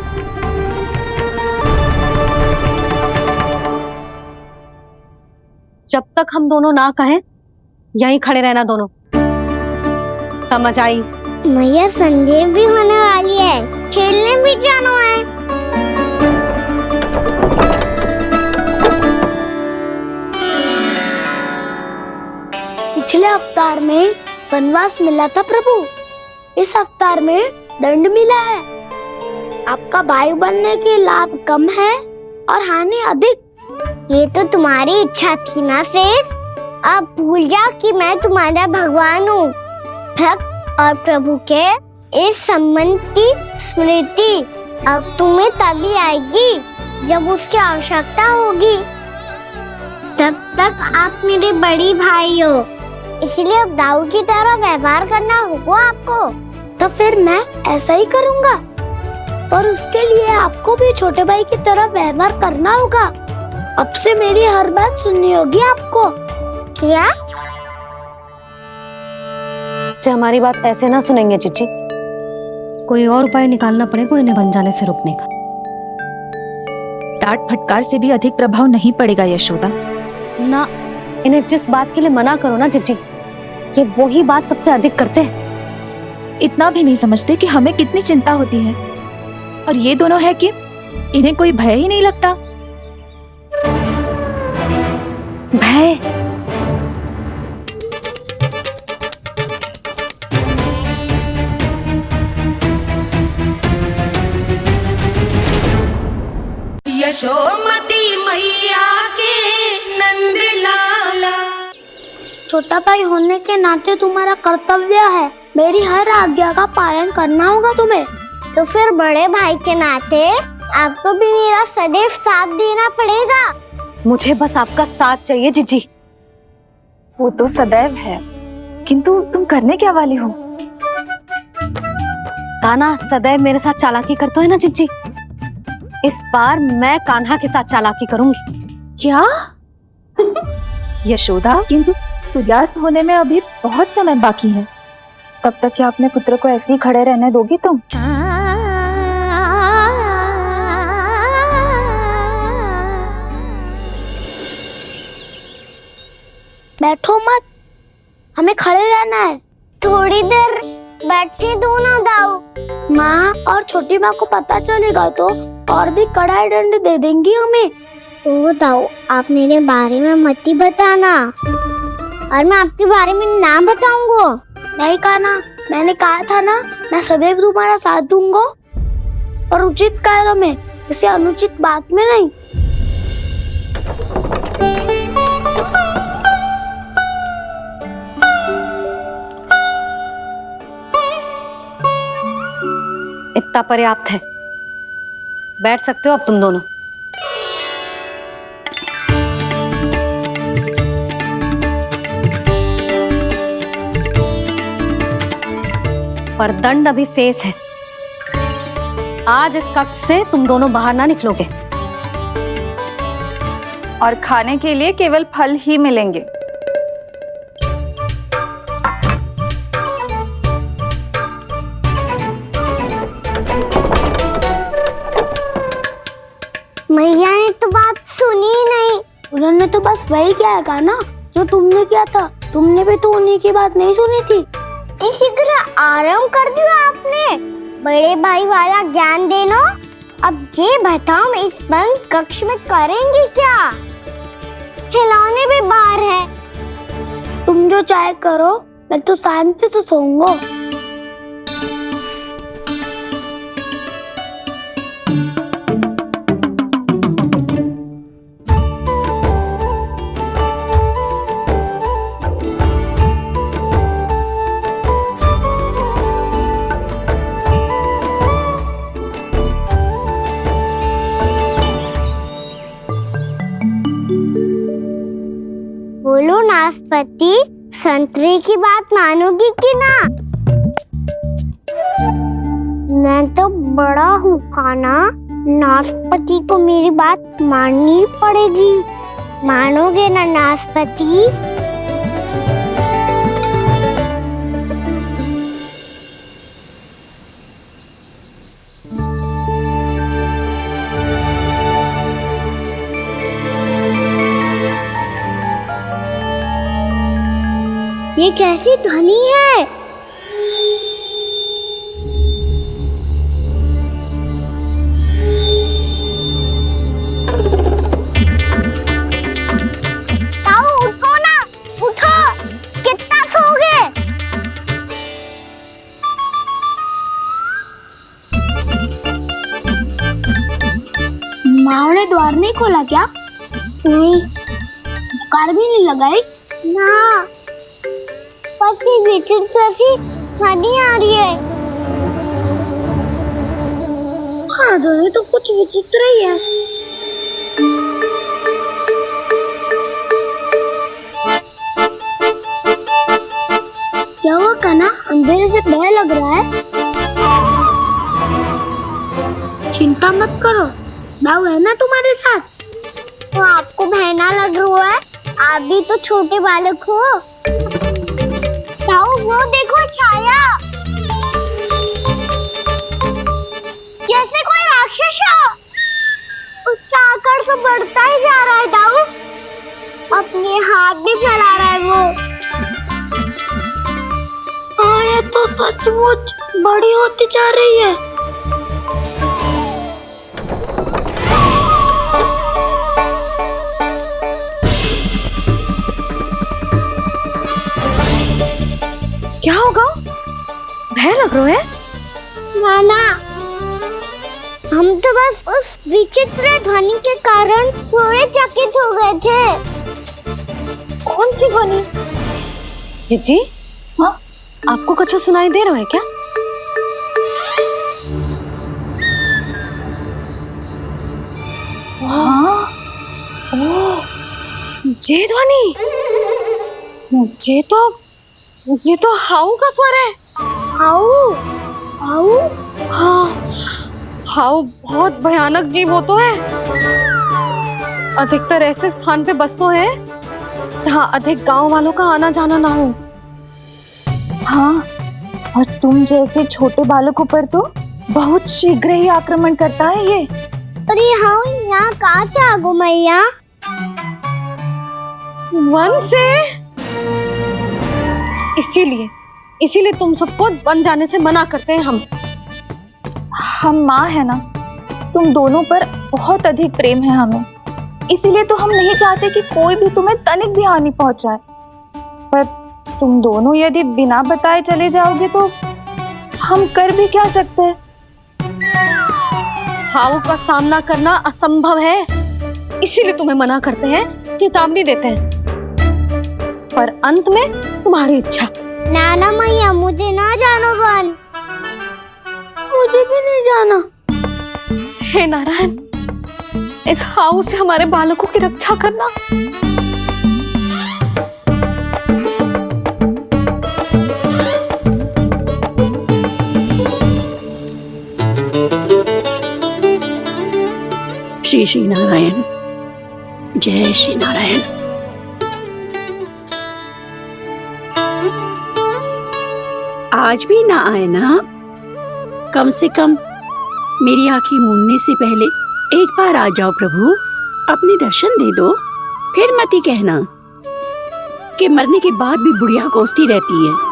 B: जब तक हम दोनों ना कहें यहीं खड़े रहना दोनों, समझ आई?
D: मैया संडे भी होने वाली है, खेलने भी जाना है।
N: पिछले अवतार में वनवास मिला था प्रभु, इस अवतार में दंड मिला है। आपका भाई बनने के लाभ कम है और हानि अधिक।
D: ये तो तुम्हारी इच्छा थी ना शेष, अब भूल जाओ कि मैं तुम्हारा भगवान हूँ। भक्त और प्रभु के इस संबंध की स्मृति अब तुम्हें तभी आएगी जब उसकी आवश्यकता होगी। तब तक आप मेरे बड़ी भाई हो, इसलिए अब दाऊ की तरह व्यवहार करना होगा आपको।
N: तो फिर मैं ऐसा ही करूँगा, और उसके लिए आपको भी छोटे भाई की तरह व्यवहार करना होगा। अब से मेरी हर बात सुननी होगी आपको।
D: क्या?
B: जो हमारी बात ऐसे ना सुनेंगे चिची, कोई और उपाय निकालना पड़ेगा इन्हें बन जाने से रोकने का।
O: डांट फटकार से भी अधिक प्रभाव नहीं पड़ेगा यशोदा।
B: ना, इन्हें जिस बात के लिए मना करो ना चिची, ये वही बात सबसे अधिक करते हैं।
O: इतना भी नहीं समझते कि हमें कितनी चिंता होती है, और ये दोनों है कि इन्हें कोई भय ही नहीं लगता।
B: भय?
K: यशोमती मैया के नंद लाला।
N: छोटा भाई होने के नाते तुम्हारा कर्तव्य है, मेरी हर आज्ञा का पालन करना होगा तुम्हें।
D: तो फिर बड़े भाई के नाते आपको भी मेरा सदैव साथ देना पड़ेगा।
B: मुझे बस आपका साथ चाहिए जीजी।
L: वो तो सदैव है, किंतु तुम करने क्या वाली हो?
B: कान्हा सदैव मेरे साथ चालाकी करता है ना जीजी, इस बार मैं कान्हा के साथ चालाकी करूंगी।
L: क्या? यशोदा, किंतु सूर्यास्त होने में अभी बहुत समय बाकी है, तब तक क्या अपने पुत्र को ऐसे ही खड़े रहने दोगी तुम?
N: बैठो मत, हमें खड़े रहना है।
D: थोड़ी देर बैठे दो ना दाऊ।
N: माँ और छोटी माँ को पता चलेगा तो और भी कड़ा दंड दे देंगी हमें।
D: ओ दाऊ, आप मेरे बारे में मत ही बताना, और मैं आपके बारे में ना बताऊंगा।
N: नहीं कान्हा, मैंने कहा था ना, मैं सदैव तुम्हारा साथ दूंगा, और उचित कार्य में, इसे अनुचित बात में नहीं।
B: इतना पर्याप्त है, बैठ सकते हो अब तुम दोनों। पर दंड अभी शेष है। आज इस कक्ष से तुम दोनों बाहर ना निकलोगे,
L: और खाने के लिए केवल फल ही मिलेंगे।
D: मैया ने तो बात सुनी ही नहीं।
N: उन्होंने तो बस वही किया था ना जो तुमने किया था। तुमने भी तो उन्हीं की बात नहीं सुनी थी।
D: इसी तरह आराम कर दिया आपने। बड़े भाई वाला ज्ञान देना। अब ये बताओ, इस बंद कक्ष में करेंगे क्या? खिलौने भी बाहर है।
N: तुम जो चाहे करो, मैं तो शांति से सोऊंगा।
D: बोलो नाशपाती, संतरे की बात मानोगी कि ना? मैं तो बड़ा हूँ कान्हा, नाशपाती को मेरी बात माननी पड़ेगी। मानोगे ना नाशपाती? ये कैसी ध्वनि है? ताऊ उठो ना, उठो, कितना सोओगे?
N: माँ ने द्वार नहीं खोला क्या?
D: नहीं।
N: कार भी नहीं लगाई?
D: ना, बस ये विचित्र सी ध्वनि आ रही है।
N: हाँ, ध्वनि तो कुछ विचित्र ही है। क्या हुआ कान्हा, अंधेरे से भय लग रहा है? चिंता मत करो, दाऊ है ना तुम्हारे साथ।
D: तो आपको बहना लग रहा है? आप भी तो छोटे बालक हो। ताऊ वो देखो छाया, जैसे कोई राक्षस हो। उसका आकार तो बढ़ता ही जा रहा है ताऊ, अपने हाथ भी फैला रहा है वो।
N: हाँ, ये तो सचमुच बड़ी होती जा रही है।
B: क्या होगा? भय लग रहा है?
D: नाना, हम तो बस उस विचित्र ध्वनि के कारण थोड़े चकित हो गए थे।
B: कौन सी ध्वनि? जीजी, हाँ, आपको कुछ सुनाई दे रहा है क्या? हाँ, ओह, ये ध्वनि, ये तो हाउ का स्वर है।
N: हाउ? हाउ?
B: हाँ, हाउ बहुत भयानक जीव हो तो है। अधिकतर ऐसे स्थान पे बसते हैं जहाँ अधिक गांव वालों का आना जाना ना हो।
L: हाँ, और तुम जैसे छोटे बालकों पर तो बहुत शीघ्र ही आक्रमण करता है ये।
D: अरे हाँ, यहाँ कहाँ से आ गो मैया?
B: वन से। इसीलिए तुम सबको वन जाने से मना करते हैं
L: हम माँ है ना, तुम दोनों पर बहुत अधिक प्रेम है हमें, इसीलिए तो हम नहीं चाहते कि कोई भी तुम्हें तनिक भी हानि पहुंचाए। पर तुम दोनों यदि बिना बताए चले जाओगे तो हम कर भी क्या सकते हैं?
B: हाउ का सामना करना असंभव है, इसीलिए तुम्हें मना करते हैं, चेतावनी देते हैं। पर अंत में तुम्हारी इच्छा।
D: नाना मैया, मुझे ना जानो वन।
N: मुझे भी नहीं जाना।
B: हे नारायण, इस हाउ से हमारे बालकों की रक्षा करना।
P: श्री श्री नारायण, जय श्री नारायण। आज भी ना आए ना? कम से कम मेरी आंखें मूंदने से पहले एक बार आ जाओ प्रभु, अपने दर्शन दे दो। फिर मत ही कहना कि मरने के बाद भी बुढ़िया कोसती रहती है।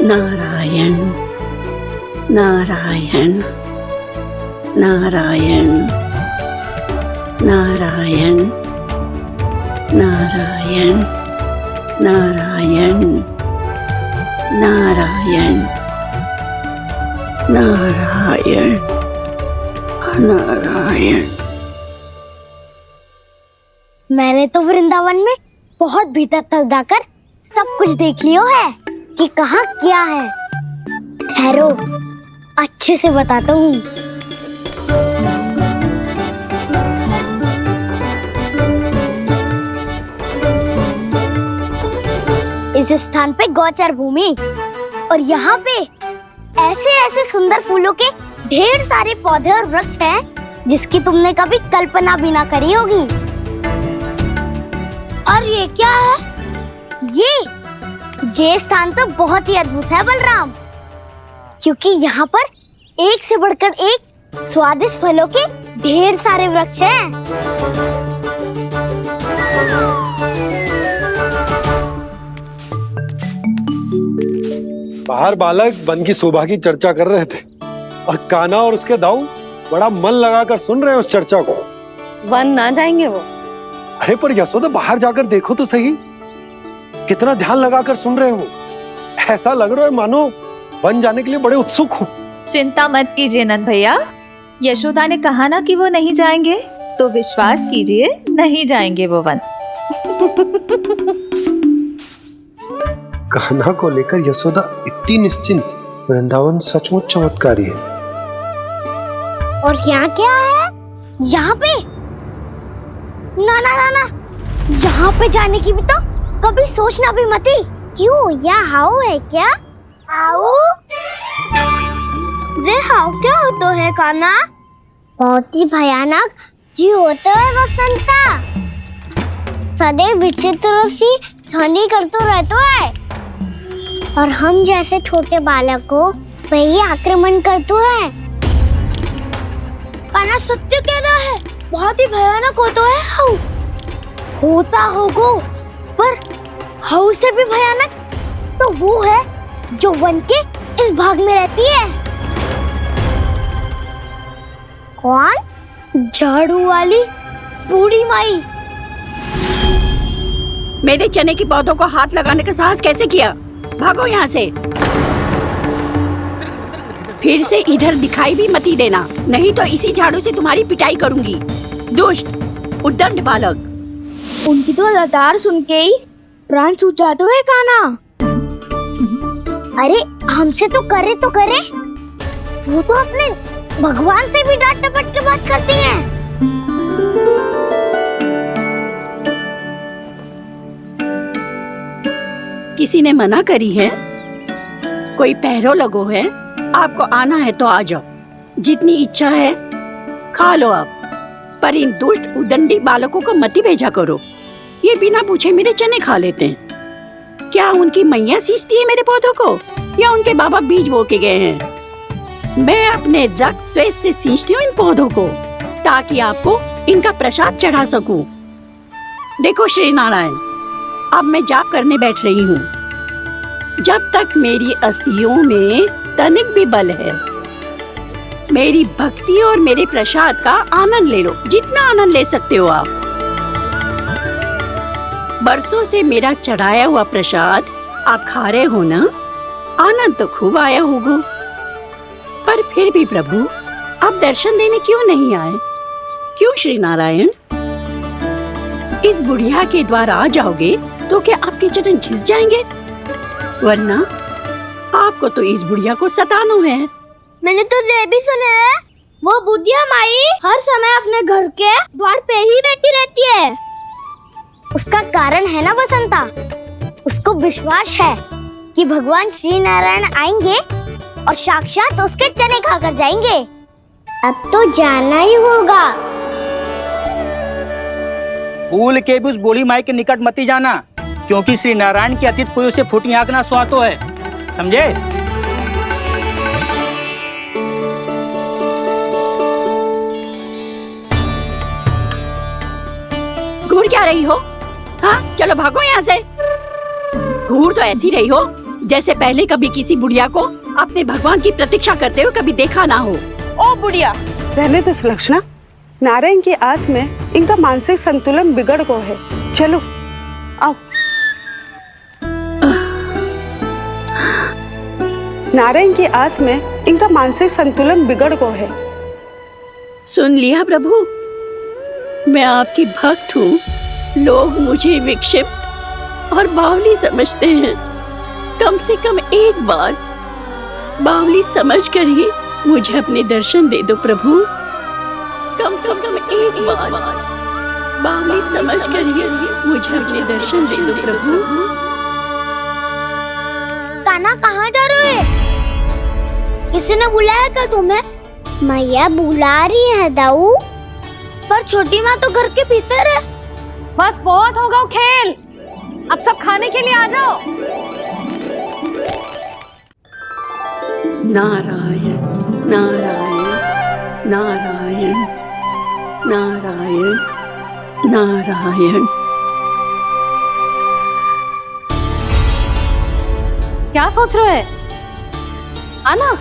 P: नारायण नारायण नारायण नारायण नारायण नारायण नारायण नारायण नारायण।
N: मैंने तो वृंदावन में बहुत भीतर तक जाकर सब कुछ देख लियो है कि कहाँ क्या है। ठहरो, अच्छे से बताता हूँ। इस स्थान पे गोचर भूमि और यहाँ पे ऐसे ऐसे सुंदर फूलों के ढेर सारे पौधे और वृक्ष हैं जिसकी तुमने कभी कल्पना भी ना करी होगी। और ये क्या है?
D: ये स्थान तो बहुत ही अद्भुत है बलराम, क्योंकि यहाँ पर एक से बढ़कर एक स्वादिष्ट फलों के ढेर सारे वृक्ष हैं।
E: बाहर बालक वन की शोभा की चर्चा कर रहे थे और कान्हा और उसके दाऊ बड़ा मन लगाकर सुन रहे हैं उस चर्चा को।
B: वन ना जाएंगे वो?
E: अरे पर यशोदा बाहर जाकर देखो तो सही, कितना ध्यान लगाकर सुन रहे हो। ऐसा लग रहा है मानो वन जाने के लिए बड़े उत्सुक हो।
O: चिंता मत कीजिए नंद भैया, यशोदा ने कहा ना कि वो नहीं जाएंगे, तो विश्वास कीजिए नहीं जाएंगे वो वन।
E: कान्हा को लेकर यशोदा इतनी निश्चिंत, वृंदावन सचमुच चमत्कारी है।
D: और यहाँ क्या है? यहाँ पे ना ना ना ना, यहाँ पे जाने की भी तो कभी सोचना भी मत ही। क्यों, यहाँ हाउ है क्या? हाउ? ये हाउ क्या होता है कान्हा? बहुत ही भयानक जी होता है बसंता, सदैव विचित्र सी ध्वनि करते रहता है और हम जैसे छोटे बालक को वही आक्रमण करते हैं। कान्हा सत्य कह रहा है, बहुत ही भयानक होता है हाउ। होता होगा, पर हाउ से भी भयानक तो वो है जो वन के इस भाग में रहती है। कौन? झाड़ू वाली बूढ़ी माई।
P: मेरे चने के पौधों को हाथ लगाने का साहस कैसे किया? भागो यहाँ से। फिर से इधर दिखाई भी मत ही देना, नहीं तो इसी झाड़ू से तुम्हारी पिटाई करूंगी। दुष्ट उद्दंड बालक।
N: उनकी तो लतार सुन के ही प्राण सूझ जाते हैं कान्हा।
D: अरे हमसे तो करे, वो तो अपने भगवान से भी डांट डपट के बात करती हैं।
P: किसी ने मना करी है? कोई पहरो लगो है? आपको आना है तो आ जाओ, जितनी इच्छा है खा लो आप, पर इन दुष्ट उदंडी बालकों को मत ही भेजा करो। ये बिना पूछे मेरे चने खा लेते हैं। क्या उनकी मैया सींचती है मेरे पौधों को, या उनके बाबा बीज बो के गए हैं? मैं अपने रक्त स्वेद से सींचती हूँ इन पौधों को, ताकि आपको इनका प्रसाद चढ़ा सकूं। देखो श्री नारायण, अब मैं जाप करने बैठ रही हूँ। जब तक मेरी अस्थियों में तनिक भी बल है, मेरी भक्ति और मेरे प्रसाद का आनंद ले लो, जितना आनंद ले सकते हो आप। बरसों से मेरा चढ़ाया हुआ प्रसाद आप खा रहे हो ना, आनंद तो खूब आया होगा, पर फिर भी प्रभु आप दर्शन देने क्यों नहीं आए? क्यों श्री नारायण? इस बुढ़िया के द्वार आ जाओगे तो क्या आपके चरण घिस जाएंगे? वरना आपको तो इस बुढ़िया को सताना है।
D: मैंने तो ये भी सुना है, वो बुढ़िया माई हर समय अपने घर के द्वार पे ही बैठी रहती है। उसका कारण है ना बसंता, उसको विश्वास है कि भगवान श्री नारायण आएंगे और साक्षात उसके चने खाकर जाएंगे। अब तो जाना ही होगा।
I: भूल के भी उस बूढ़ी माई के निकट मत ही जाना, क्योंकि श्री नारायण की अतीत कोई उसे फूटी आंख ना सुहातो है, समझे?
P: घूर क्या रही हो? हाँ, चलो भागो यहाँ से। घूर तो ऐसी रही हो जैसे पहले कभी किसी बुढ़िया को अपने भगवान की प्रतीक्षा करते हुए कभी देखा ना हो।
Q: ओ बुढ़िया, रहने तो सुलक्षणा, नारायण की आस में इनका मानसिक संतुलन बिगड़ गया है। चलो आओ। नारायण की आस में इनका मानसिक संतुलन बिगड़ गया है।
P: सुन लिया प्रभु, मैं आपकी भक्त हूँ। लोग मुझे विक्षिप्त और बावली समझते हैं। कम से कम एक बार बावली समझकर ही मुझे अपने दर्शन दे दो प्रभु। कम से कम एक बार बावली समझकर ही मुझे अपने दर्शन दे दो प्रभु।
D: कान्हा कहाँ जा रहे हो? किसी ने बुलाया था तुम्हें? मैया बुला रही है दाऊ, पर छोटी माँ तो घर के भीतर है।
B: बस बहुत होगा खेल, अब सब खाने के लिए आ जाओ।
P: नारायण नारायण नारायण नारायण नारायण।
B: क्या सोच रहे हैं? आना।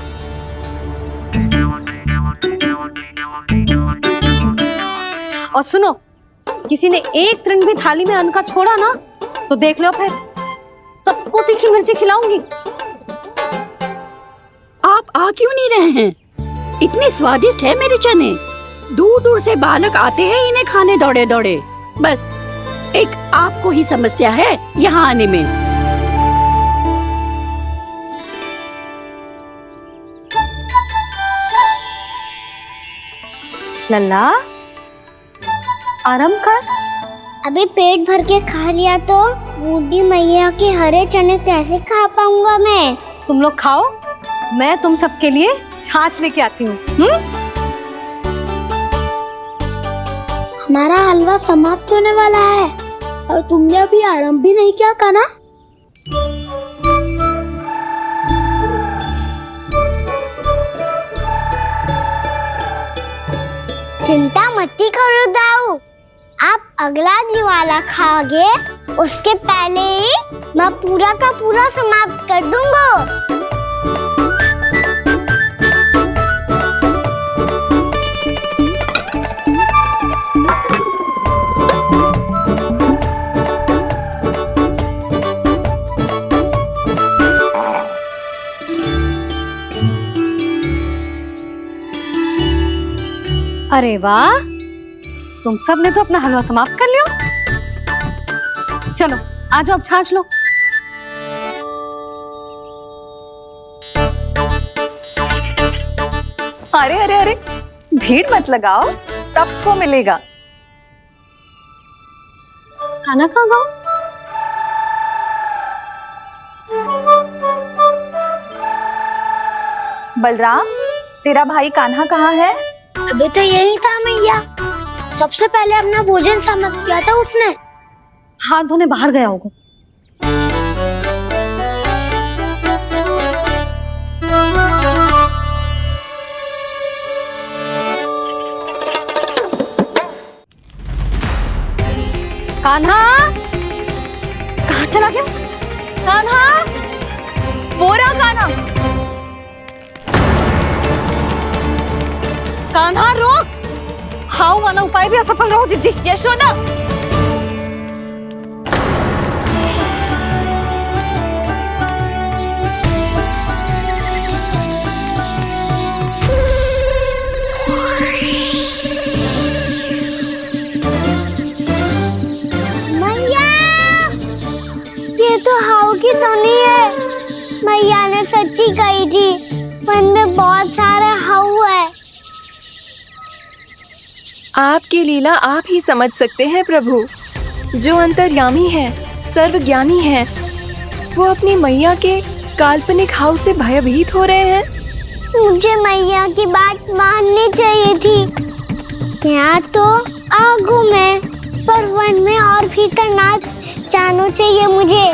B: और सुनो, किसी ने एक तृण भी थाली में अन्न का छोड़ा ना तो देख लो, फिर सबको तीखी मिर्ची खिलाऊंगी।
P: आप आ क्यों नहीं रहे हैं? इतने स्वादिष्ट है मेरे चने। दूर दूर से बालक आते हैं इन्हें खाने दौड़े दौड़े। बस एक आपको ही समस्या है यहाँ आने में।
B: लल्ला, आराम कर।
D: अभी पेट भर के खा लिया तो बूढ़ी मैया के हरे चने कैसे खा पाऊंगा मैं?
B: तुम लोग खाओ, मैं तुम सबके लिए छाछ लेके आती हूँ।
N: हमारा हलवा समाप्त होने वाला है और तुमने अभी आराम भी नहीं किया कान्हा।
D: चिंता मत करो दाऊ, आप अगला दिवाला खाओगे उसके पहले ही मैं पूरा का पूरा समाप्त कर दूंगा।
B: अरे वाह, तुम सब ने तो अपना हलवा समाप्त कर लिया। चलो आ जाओ, अब छाछ लो।
L: अरे अरे अरे, भीड़ मत लगाओ, सबको मिलेगा।
B: खाना खा गो।
L: बलराम, तेरा भाई कान्हा कहाँ है?
N: अभी तो यही था मैया, सबसे पहले अपना भोजन समाप्त किया था उसने।
B: हाथ धोने बाहर गया होगा। कान्हा, कहाँ चला गया? कान्हा,
L: बोरा कान्हा।
B: कान्हा रोक, हाउ वाला उपाय भी असफल रहो जिज्जी।
L: यशोदा,
D: मैया, ये तो हाउ की धुनी है। मैया ने सच्ची कही थी, वन में बहुत सारे हाउ है।
F: आपकी लीला आप ही समझ सकते हैं प्रभु। जो अंतर्यामी है, सर्वज्ञानी है, वो अपनी मैया के काल्पनिक हाव से भयभीत हो रहे हैं।
D: मुझे मैया की बात माननी चाहिए थी। यहाँ तो आगू में, पर वन में और भीतर ना जाना चाहिए मुझे।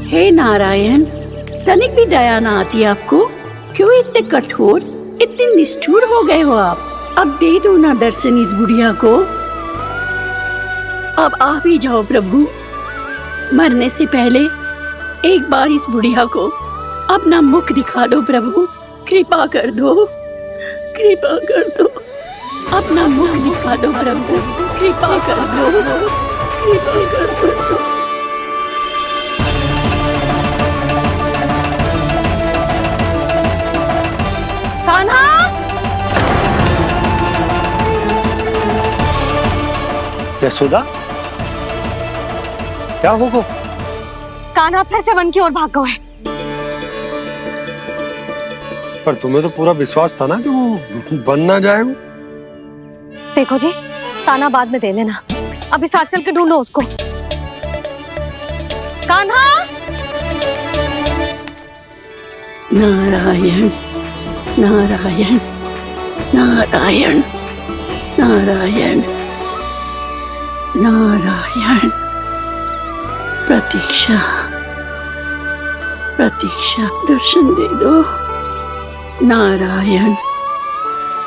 P: हे नारायण, तनिक भी दया ना आती आपको? क्यों इतने कठोर, इतने निष्ठुर हो गए हो आप? अब दे दो ना दर्शन इस बुढ़िया को। अब आ भी जाओ प्रभु, मरने से पहले एक बार इस बुढ़िया को अपना मुख दिखा दो प्रभु। कृपा कर दो, कृपा कर दो, अपना मुख दिखा दो प्रभु। कृपा कर दो, कृपा कर दो।
B: कान्हा,
E: यशोदा, क्या होगा?
B: कान्हा फिर से वन की ओर भाग गया है।
E: पर तुम्हें तो पूरा विश्वास था ना कि वो बन ना जाए। वो
B: देखो जी, ताना बाद में दे लेना, अभी साथ चल के ढूंढो उसको। कान्हा,
P: नारायण नारायण नारायण नारायण नारायण। प्रतीक्षा, प्रतीक्षा, दर्शन दे दो। नारायण,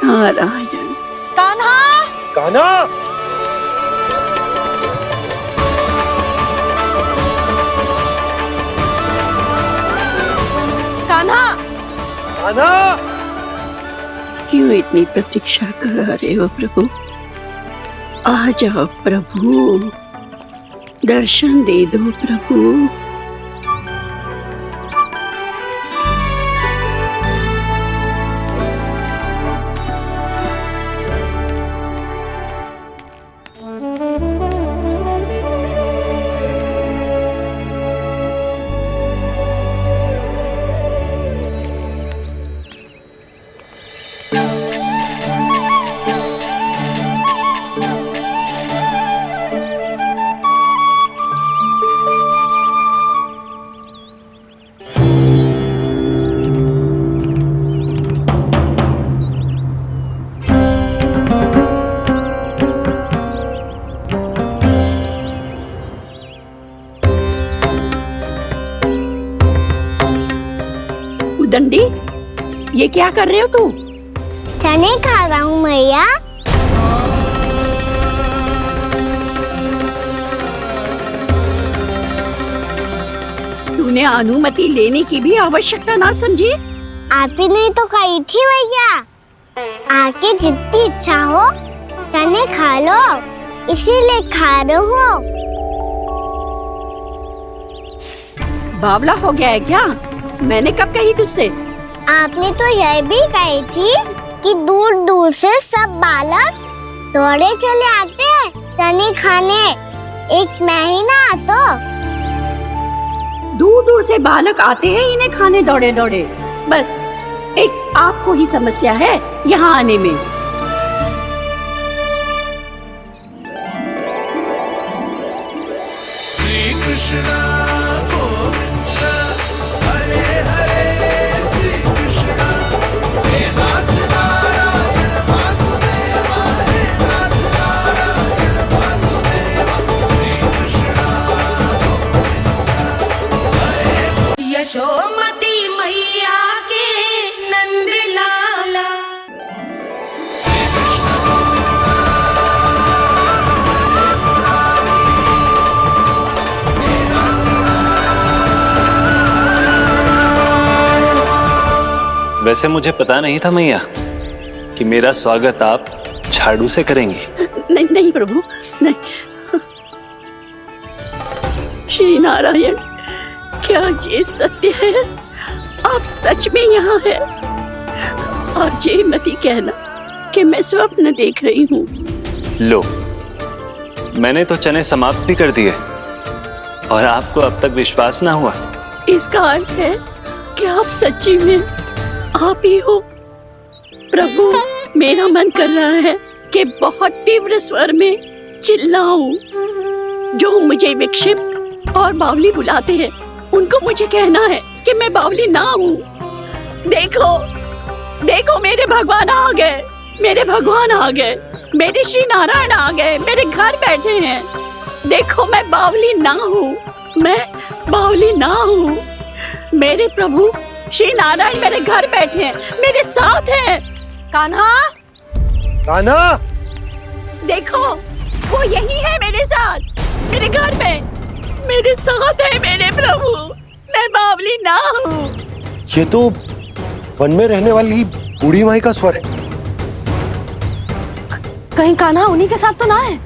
P: नारायण।
B: कान्हा,
E: कान्हा,
B: कान्हा,
E: कान्हा,
P: क्यों इतनी प्रतीक्षा करा रहे हो प्रभु? आ जाओ प्रभु, दर्शन दे दो प्रभु। दंडी, ये क्या कर रहे हो तू?
D: चने खा रहा हूँ मैया।
P: तूने अनुमति लेने की भी आवश्यकता ना समझी?
D: आप ही ने तो कही थी भैया, आके जितनी इच्छा हो चने खा लो, इसीलिए खा रहे हो।
P: बावला हो गया है क्या? मैंने कब कही तुझसे?
D: आपने तो यह भी कही थी कि दूर दूर से सब बालक दौड़े चले आते हैं चने खाने, एक महीना तो
P: दूर दूर से बालक आते हैं इन्हें खाने दौड़े दौड़े। बस एक आपको ही समस्या है यहाँ आने में।
G: श्री कृष्ण गोविंद हरे हरे, श्री कृष्ण हे नाथ नारायण वासुदेवा, हे नाथ नारायण वासुदेवा, श्री कृष्ण गोविंद हरे।
K: यशोमती मैया के नंद लाला,
G: श्री कृष्ण
H: वैसे मुझे पता नहीं था मैया कि मेरा स्वागत आप झाड़ू से करेंगी।
P: नहीं नहीं प्रभु, नहीं। श्री नारायण, क्या ये सत्य है? आप सच में यहाँ हैं? और ये मत ही कहना कि मैं स्वप्न देख रही हूँ।
H: लो, मैंने तो चने समाप्त भी कर दिए और आपको अब तक विश्वास ना हुआ।
P: इसका अर्थ है कि आप सच्ची में आप ही हो। प्रभु, मेरा मन कर रहा है कि बहुत तीव्र स्वर में चिल्लाऊं। जो मुझे विक्षिप्त और बावली बुलाते हैं उनको मुझे कहना है कि मैं बावली ना हूँ। देखो देखो, मेरे भगवान आ गए, मेरे भगवान आ गए, मेरे श्री नारायण आ गए, मेरे घर बैठे हैं। देखो, मैं बावली ना हूँ, मैं बावली ना हूँ। मेरे प्रभु श्री नारायण मेरे घर बैठे हैं, मेरे साथ हैं।
B: कान्हा,
E: कान्हा,
P: देखो वो यही है मेरे साथ, मेरे घर में मेरे साथ है मेरे प्रभु। मैं बावली ना हूँ।
E: ये तो वन में रहने वाली बूढ़ी माई का स्वर है।
B: कहीं कान्हा उन्हीं के साथ तो ना है?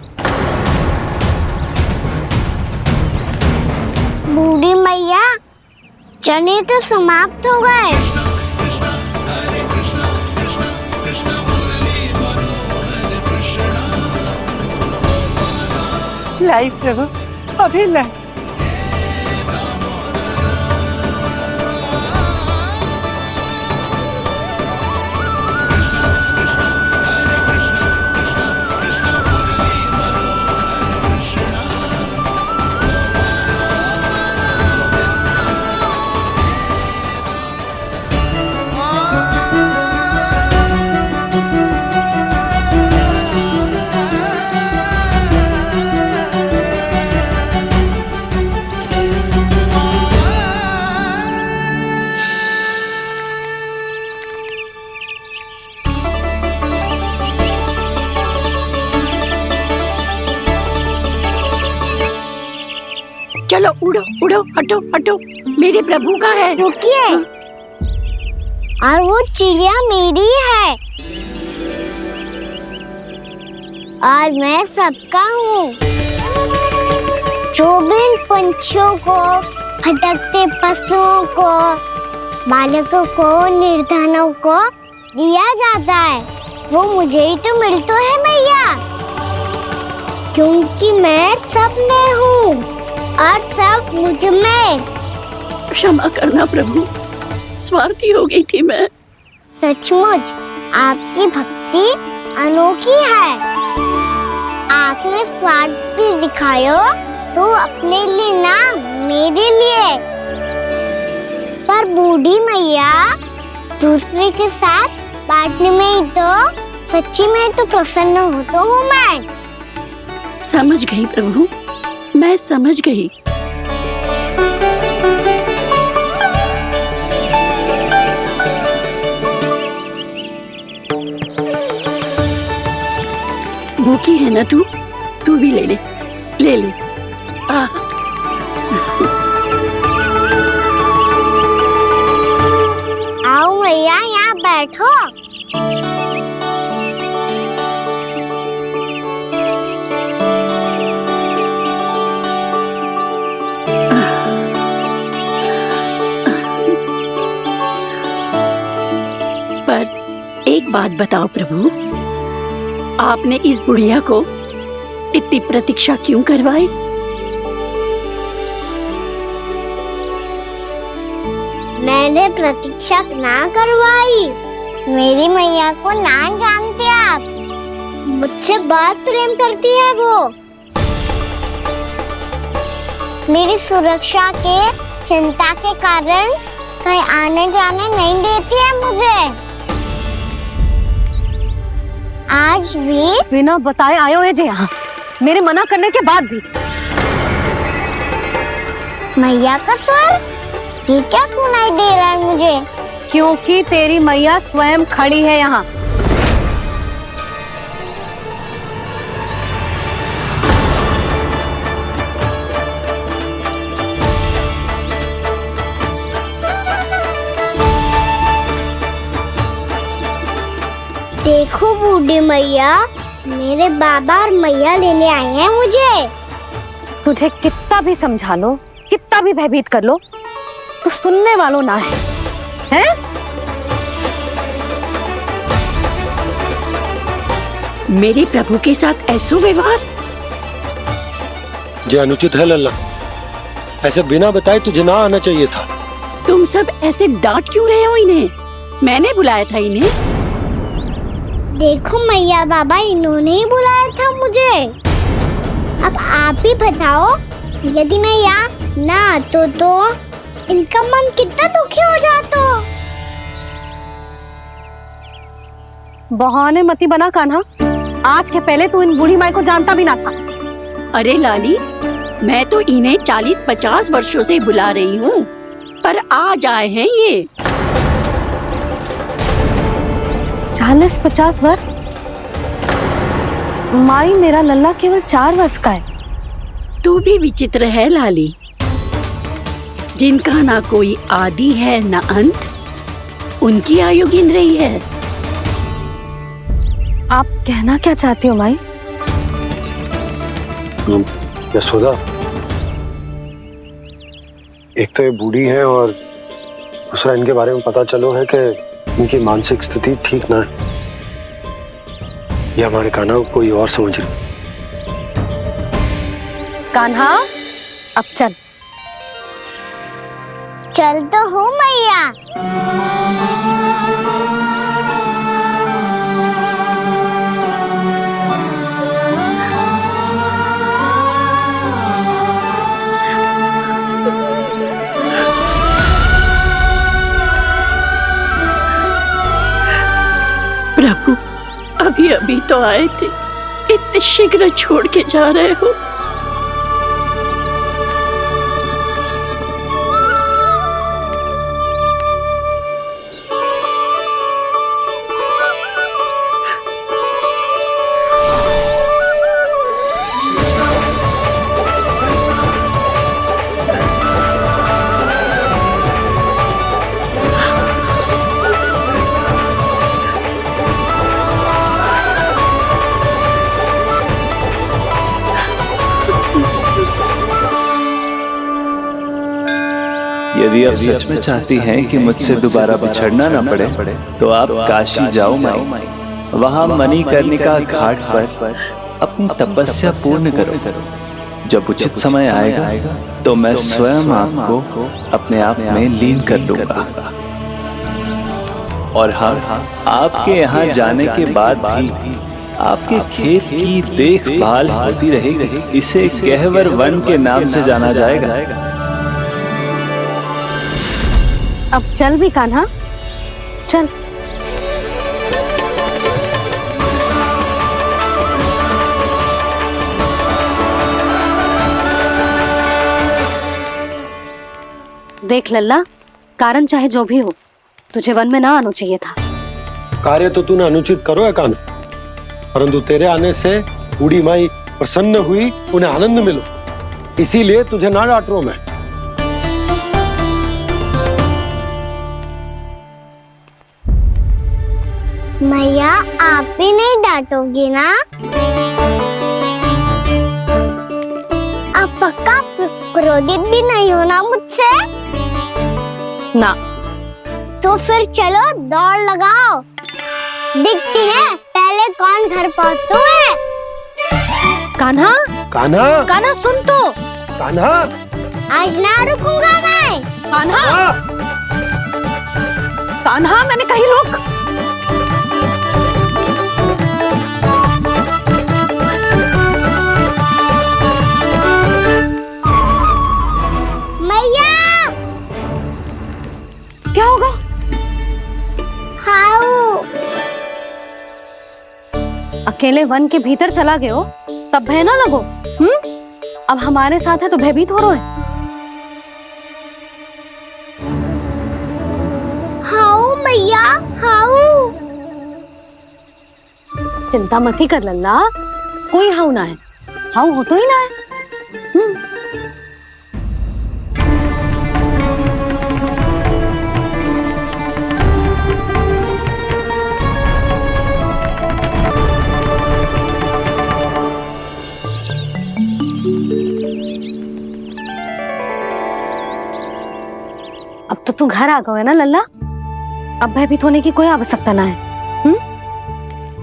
D: बूढ़ी मैया, चने तो समाप्त हो गए।
Q: लाई प्रभु, अभी लाई।
P: चलो उड़ो उड़ो, हटो हटो, मेरे प्रभु का है।
D: रुकिए, और वो चिड़िया मेरी है और मैं सबका हूँ। जो भी इन पंछियों को, भटकते पशुओं को, बालकों को, निर्धनों को दिया जाता है, वो मुझे ही तो मिलता है मैया, क्योंकि मैं सब में हूँ और सब मुझ में।
P: क्षमा करना प्रभु, स्वार्थी हो गई थी मैं।
D: सचमुच आपकी भक्ति अनोखी है। आपने स्वार्थ भी दिखायो तो अपने लिए ना, मेरे लिए। पर बूढ़ी मैया दूसरे के साथ बांटने में ही तो सच्ची में तो प्रसन्न हो तो हूँ मैं।
P: समझ गई प्रभु, मैं समझ गई। भूखी है ना तू? तू भी ले ले, ले ले।
D: आओ मैया, यहाँ बैठो।
P: पर एक बात बताओ प्रभु, आपने इस बुढ़िया को इतनी प्रतीक्षा क्यों करवाई?
D: मैंने प्रतीक्षा ना करवाई। मेरी मैया को ना जानते आप, मुझसे बहुत प्रेम करती है वो। मेरी सुरक्षा के चिंता के कारण कहीं आने जाने नहीं देती है मुझे। आज भी
B: बिना बताए आए हो जे यहाँ, मेरे मना करने के बाद भी।
D: मैया का स्वर, ये क्या सुनाई दे रहा है मुझे?
B: क्योंकि तेरी मैया स्वयं खड़ी है यहाँ।
D: देखो बूढ़ी मैया, मेरे बाबा और मैया लेने आए हैं मुझे।
B: तुझे कितना भी समझा लो, कितना भी भयभीत कर लो, तो सुनने वालों ना है, हैं?
P: मेरे प्रभु के साथ ऐसा व्यवहार
E: जो अनुचित है लल्ला। ऐसे बिना बताए तुझे ना आना चाहिए था।
P: तुम सब ऐसे डांट क्यों रहे हो इन्हें? मैंने बुलाया था इन्हें।
D: देखो मैया बाबा, इन्होंने ही बुलाया था मुझे। अब आप ही बताओ, यदि मैं यहाँ ना आतो तो इनका मन कितना दुखी हो जाता।
B: बहाने मती बना कान्हा, आज के पहले तू इन बूढ़ी माई को जानता भी ना था।
P: अरे लाली, मैं तो इन्हें 40-50 वर्षों से बुला रही हूँ, पर आज आए हैं ये।
B: 40-50 वर्ष? माई, मेरा लल्ला केवल 4 वर्ष का है।
P: तू भी विचित्र है लाली, जिनका ना कोई आदि है ना अंत, उनकी आयु गिन रही है।
B: आप कहना क्या चाहती हो माई?
E: यशोदा, एक तो ये बूढ़ी है और दूसरा इनके बारे में पता चलो है कि इनकी मानसिक स्थिति ठीक ना है। ये हमारे कान्हा को कोई और समझ रही।
B: कान्हा, अब चल।
D: चल तो हो मैया।
P: प्रभु, अभी अभी तो आए थे, इतने शीघ्र छोड़ के जा रहे हो।
H: यदि आप सच में चाहती हैं कि मुझसे दोबारा बिछड़ना न पड़े तो आप काशी जाओ माई। वहां मणिकर्णिका घाट पर अपनी तपस्या पूर्ण करो। जब उचित समय आएगा तो मैं स्वयं आपको अपने आप में लीन कर लूंगा। और हाँ, आपके यहाँ जाने के बाद भी आपके खेत की देखभाल होती रहेगी। इसे गहवर वन के नाम से जाना जाएगा।
B: अब चल भी कान्हा, चल। देख लल्ला, कारण चाहे जो भी हो, तुझे वन में ना आना चाहिए था।
E: कार्य तो तूने अनुचित करो है कान्हा, परंतु तेरे आने से बूढ़ी माई प्रसन्न हुई, उन्हें आनंद मिलो, इसीलिए तुझे ना डांट रहा हूं मैं।
D: मैया आप भी नहीं डांटोगी ना? आप पक्का क्रोधित भी नहीं हो ना मुझसे?
B: ना।
D: तो फिर चलो दौड़ लगाओ, दिखती है पहले कौन घर पहुंचता है।
B: कान्हा,
E: कान्हा,
B: कान्हा सुन तो।
E: कान्हा,
D: आज ना रुकूंगा मैं।
B: कान्हा, कान्हा मैंने कही रुक।
D: मैया,
B: क्या होगा?
D: हाउ
B: अकेले वन के भीतर चला गए हो तब भय ना लगो। अब हमारे साथ है तो भयभीत हो रहे हैं।
D: हाउ मैया, हाउ।
B: चिंता मत ही कर लल्ला, कोई हाउ ना है। हाउ हो तो ही ना है। अब तो तू घर आ गया है ना लल्ला, अब भयभीत होने की कोई आवश्यकता ना है।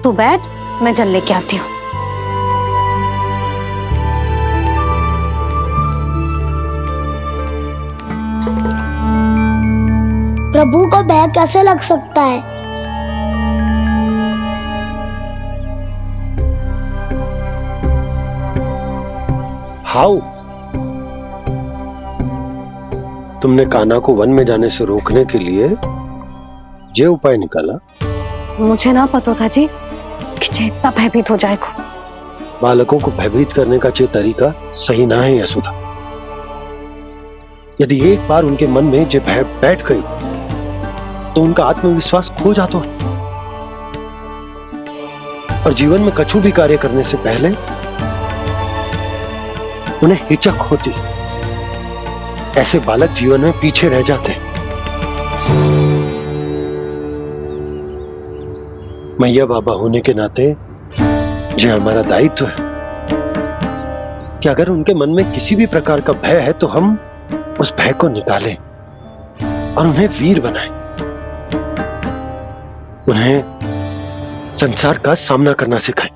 B: तू बैठ, मैं जल लेके आती हूँ।
N: प्रभु को भय कैसे लग सकता है?
E: हाउ, तुमने कान्हा को वन में जाने से रोकने के लिए ये उपाय निकाला?
B: मुझे ना पता था जी कि जे इतना भयभीत हो जाएगा।
E: बालकों को भयभीत करने का ये तरीका सही ना है यशोदा। यदि एक बार उनके मन में ये भय बैठ गई तो उनका आत्मविश्वास खो जाता है और जीवन में कछु भी कार्य करने से पहले उन्हें हिचक होती। ऐसे बालक जीवन में पीछे रह जाते हैं। मैया बाबा होने के नाते ये हमारा दायित्व है कि अगर उनके मन में किसी भी प्रकार का भय है तो हम उस भय को निकालें और उन्हें वीर बनाएं, उन्हें संसार का सामना करना सिखाएं।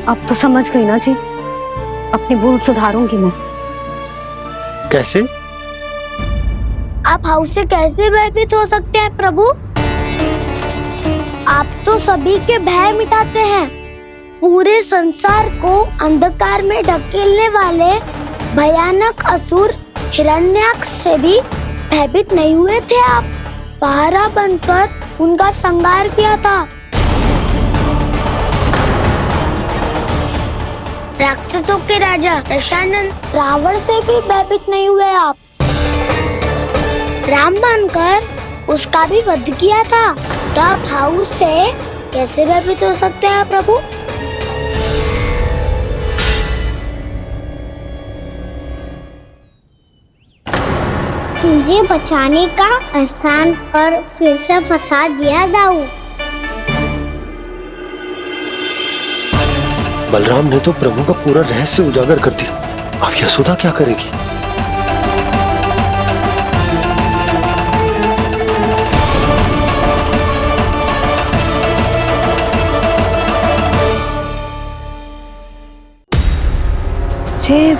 B: अब तो समझ गई ना जी, अपनी भूल सुधारूंगी मैं।
E: कैसे?
N: आप हाउ से कैसे भयभीत हो सकते हैं प्रभु? आप तो सभी के भय मिटाते हैं। पूरे संसार को अंधकार में ढकेलने वाले भयानक असुर हिरण्याक्ष से भी भयभीत नहीं हुए थे आप। पहरा बनकर उनका संहार किया था। राक्षसों के राजा दशानन रावण से भी भयभीत नहीं हुए आप। राम बनकर उसका भी वध किया था। तो आप हाउ से कैसे भयभीत हो सकते हैं प्रभु?
D: मुझे बचाने का स्थान पर फिर से फंसा दिया दाऊ।
E: बलराम ने तो प्रभु का पूरा रहस्य उजागर कर दिया। अब यशोदा क्या करेगी?
B: जे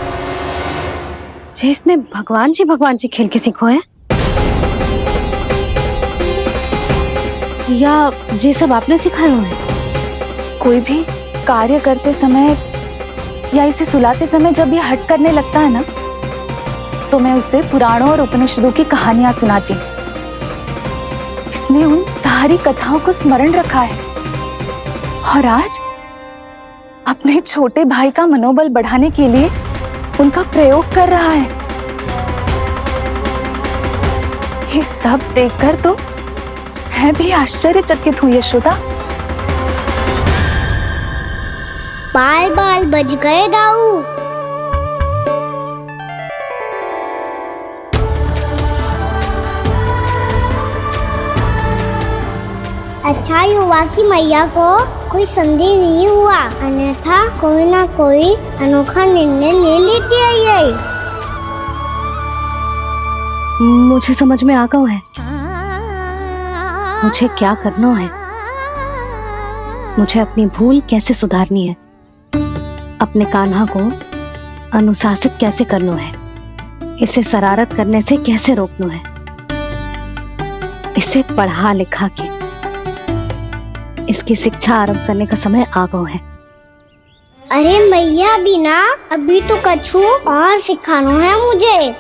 B: इसने भगवान जी खेल के सीखो है, या ये सब आपने सिखाए हुए हैं?
L: कोई भी कार्य करते समय या इसे सुलाते समय जब ये हट करने लगता है ना, तो मैं उसे पुराणों और उपनिषदों की कहानियां सुनाती हूँ। इसने उन सारी कथाओं को स्मरण रखा है और आज अपने छोटे भाई का मनोबल बढ़ाने के लिए उनका प्रयोग कर रहा है। ये सब देखकर तो मैं भी आश्चर्यचकित हुई यशोदा।
D: बाल बाल बज गए दाऊ। अच्छा ही हुआ कि मैया को कोई संदेह नहीं हुआ, अन्यथा कोई ना कोई अनोखा निर्णय ले लेती है ये।
B: मुझे समझ में आ गया है मुझे क्या करना है। मुझे अपनी भूल कैसे सुधारनी है, अपने कान्हा को अनुशासित कैसे करना है, इसे शरारत करने से कैसे रोकना है, इसे पढ़ा लिखा के इसकी शिक्षा आरंभ करने का समय आ गया है।
D: अरे मैया बिना, अभी तो कछु और सिखाना है मुझे।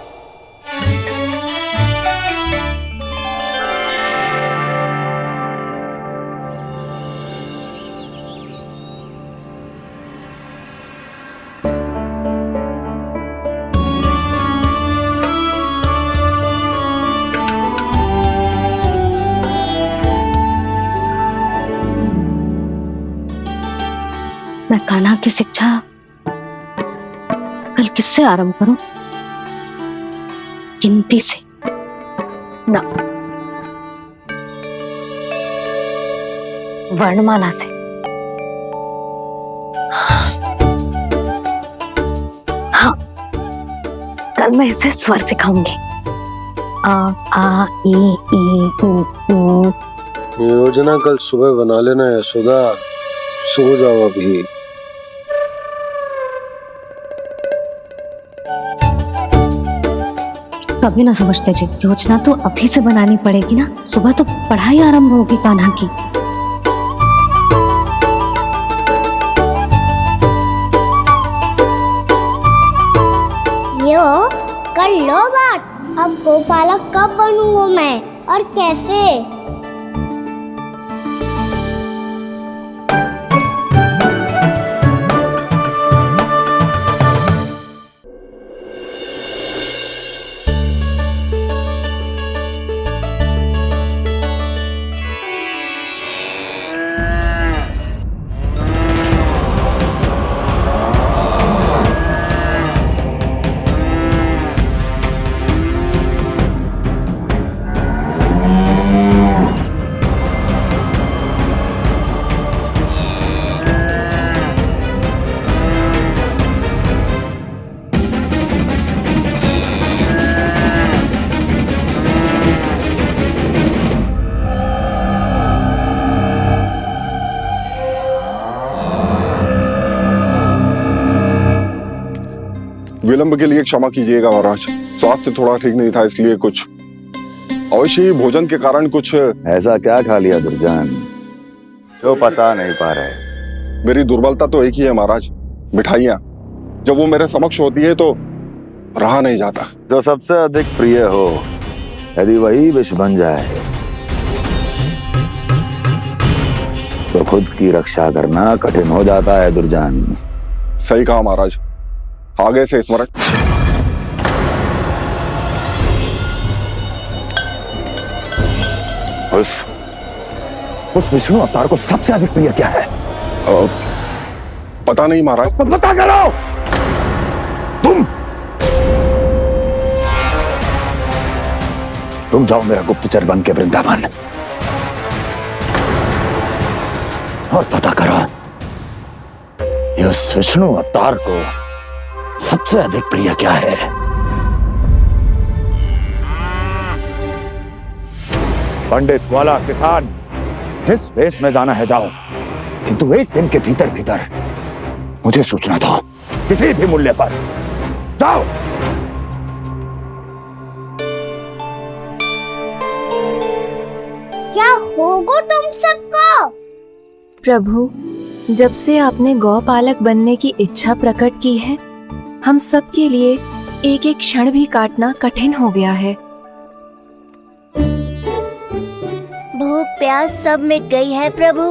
B: मैं कान्हा की शिक्षा कल किससे आरंभ करूं? गिनती से ना, वर्णमाला से। हाँ, कल मैं इसे स्वर सिखाऊंगी। आ आ ई उ ऊ।
E: योजना कल सुबह बना लेना यशोदा, सो जाओ अभी।
B: कभी ना समझते जी, योजना तो अभी से बनानी पड़ेगी ना। सुबह तो पढ़ाई आरंभ होगी कान्हा की।
D: यो कर लो बात। अब गोपालक कब बनूंगा मैं और कैसे?
J: विलंब के लिए क्षमा कीजिएगा महाराज, स्वास्थ्य थोड़ा ठीक नहीं था, इसलिए कुछ अवश्य ही भोजन के कारण कुछ।
R: ऐसा क्या खा लिया दुर्जन जो पचा नहीं पा रहे?
J: मेरी दुर्बलता तो एक ही है महाराज, मिठाइयाँ। जब वो मेरे समक्ष होती है तो रहा नहीं जाता।
R: जो सबसे अधिक प्रिय हो, यदि वही विष बन जाए तो खुद की रक्षा करना कठिन हो जाता है दुर्जन।
J: सही कहा महाराज, आगे से स्मरण।
R: उस विष्णु अवतार को सबसे अधिक प्रिय क्या है?
J: पता नहीं महाराज।
R: पता करो। तुम जाओ मेरा गुप्तचर बन के वृंदावन और पता करो इस विष्णु अवतार को सबसे अधिक प्रिय क्या है। पंडित, ग्वाला, किसान, जिस वेश में जाना है जाओ, किंतु एक दिन के भीतर भीतर मुझे सूचना दो। किसी भी मूल्य पर। जाओ।
D: क्या होगा तुम सबको?
F: प्रभु, जब से आपने गौपालक बनने की इच्छा प्रकट की है, हम सब के लिए एक एक क्षण भी काटना कठिन हो गया है।
S: भूख प्यास सब मिट गई है प्रभु।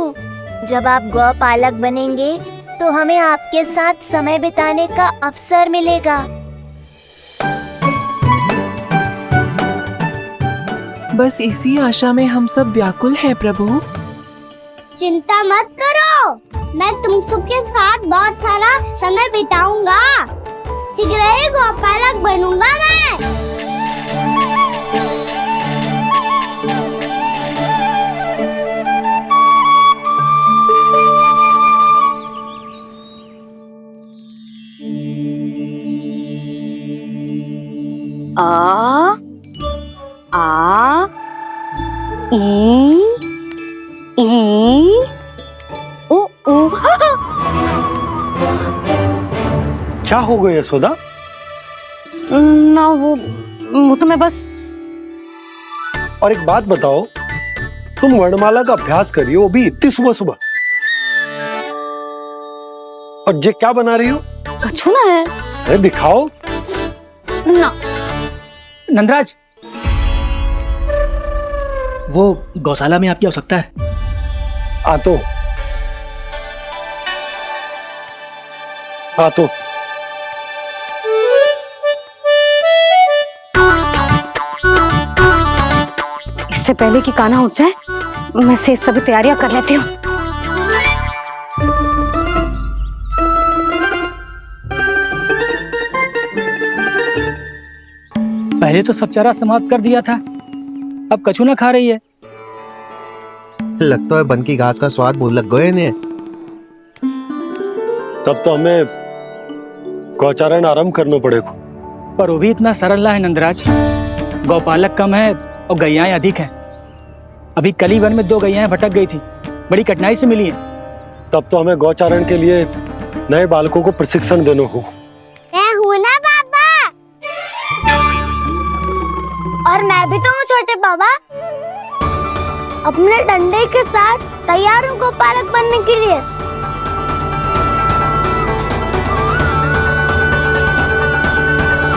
S: जब आप गौपालक बनेंगे तो हमें आपके साथ समय बिताने का अवसर मिलेगा।
F: बस इसी आशा में हम सब व्याकुल हैं प्रभु।
D: चिंता मत करो, मैं तुम सबके साथ बहुत सारा समय बिताऊंगा। शीघ्र ही गौपालक बनूंगा मैं।
B: आ आ ई उ उ।
E: क्या हो गया यशोदा?
B: ना वो तो मैं बस।
E: और एक बात बताओ, तुम वर्णमाला का अभ्यास कर रही हो, वो भी इतनी सुबह सुबह, और ये क्या बना रही हो?
B: कछुआ है।
E: अरे दिखाओ
B: ना।
I: नंदराज, वो गौशाला में आपकी आवश्यकता है।
E: आतो आतो।
B: इससे पहले कि कान्हा उठ जाए, मैं से सभी तैयारियां कर लेती हूँ।
I: पहले तो सब चारा समाप्त कर दिया था, अब कछू ना खा रही है।
T: लगता है बन की घास का स्वाद भूल लग गए इन्हें।
E: तब तो हमें गौचारण आरंभ करना पड़ेगा।
I: पर वो भी इतना सरल ना है नंदराज। गौपालक कम है और गैयाएं अधिक हैं। अभी कल ही वन में 2 गैयाएं भटक गई थी, बड़ी कठिनाई से मिली हैं।
E: तब तो हमें गौचारण के लिए नए बालकों को प्रशिक्षण देना हो।
D: मैं हूँ ना बाबा, और मैं भी तो हूँ छोटे बाबा। अपने डंडे के साथ तैयार हूँ गौपालक बनने के लिए।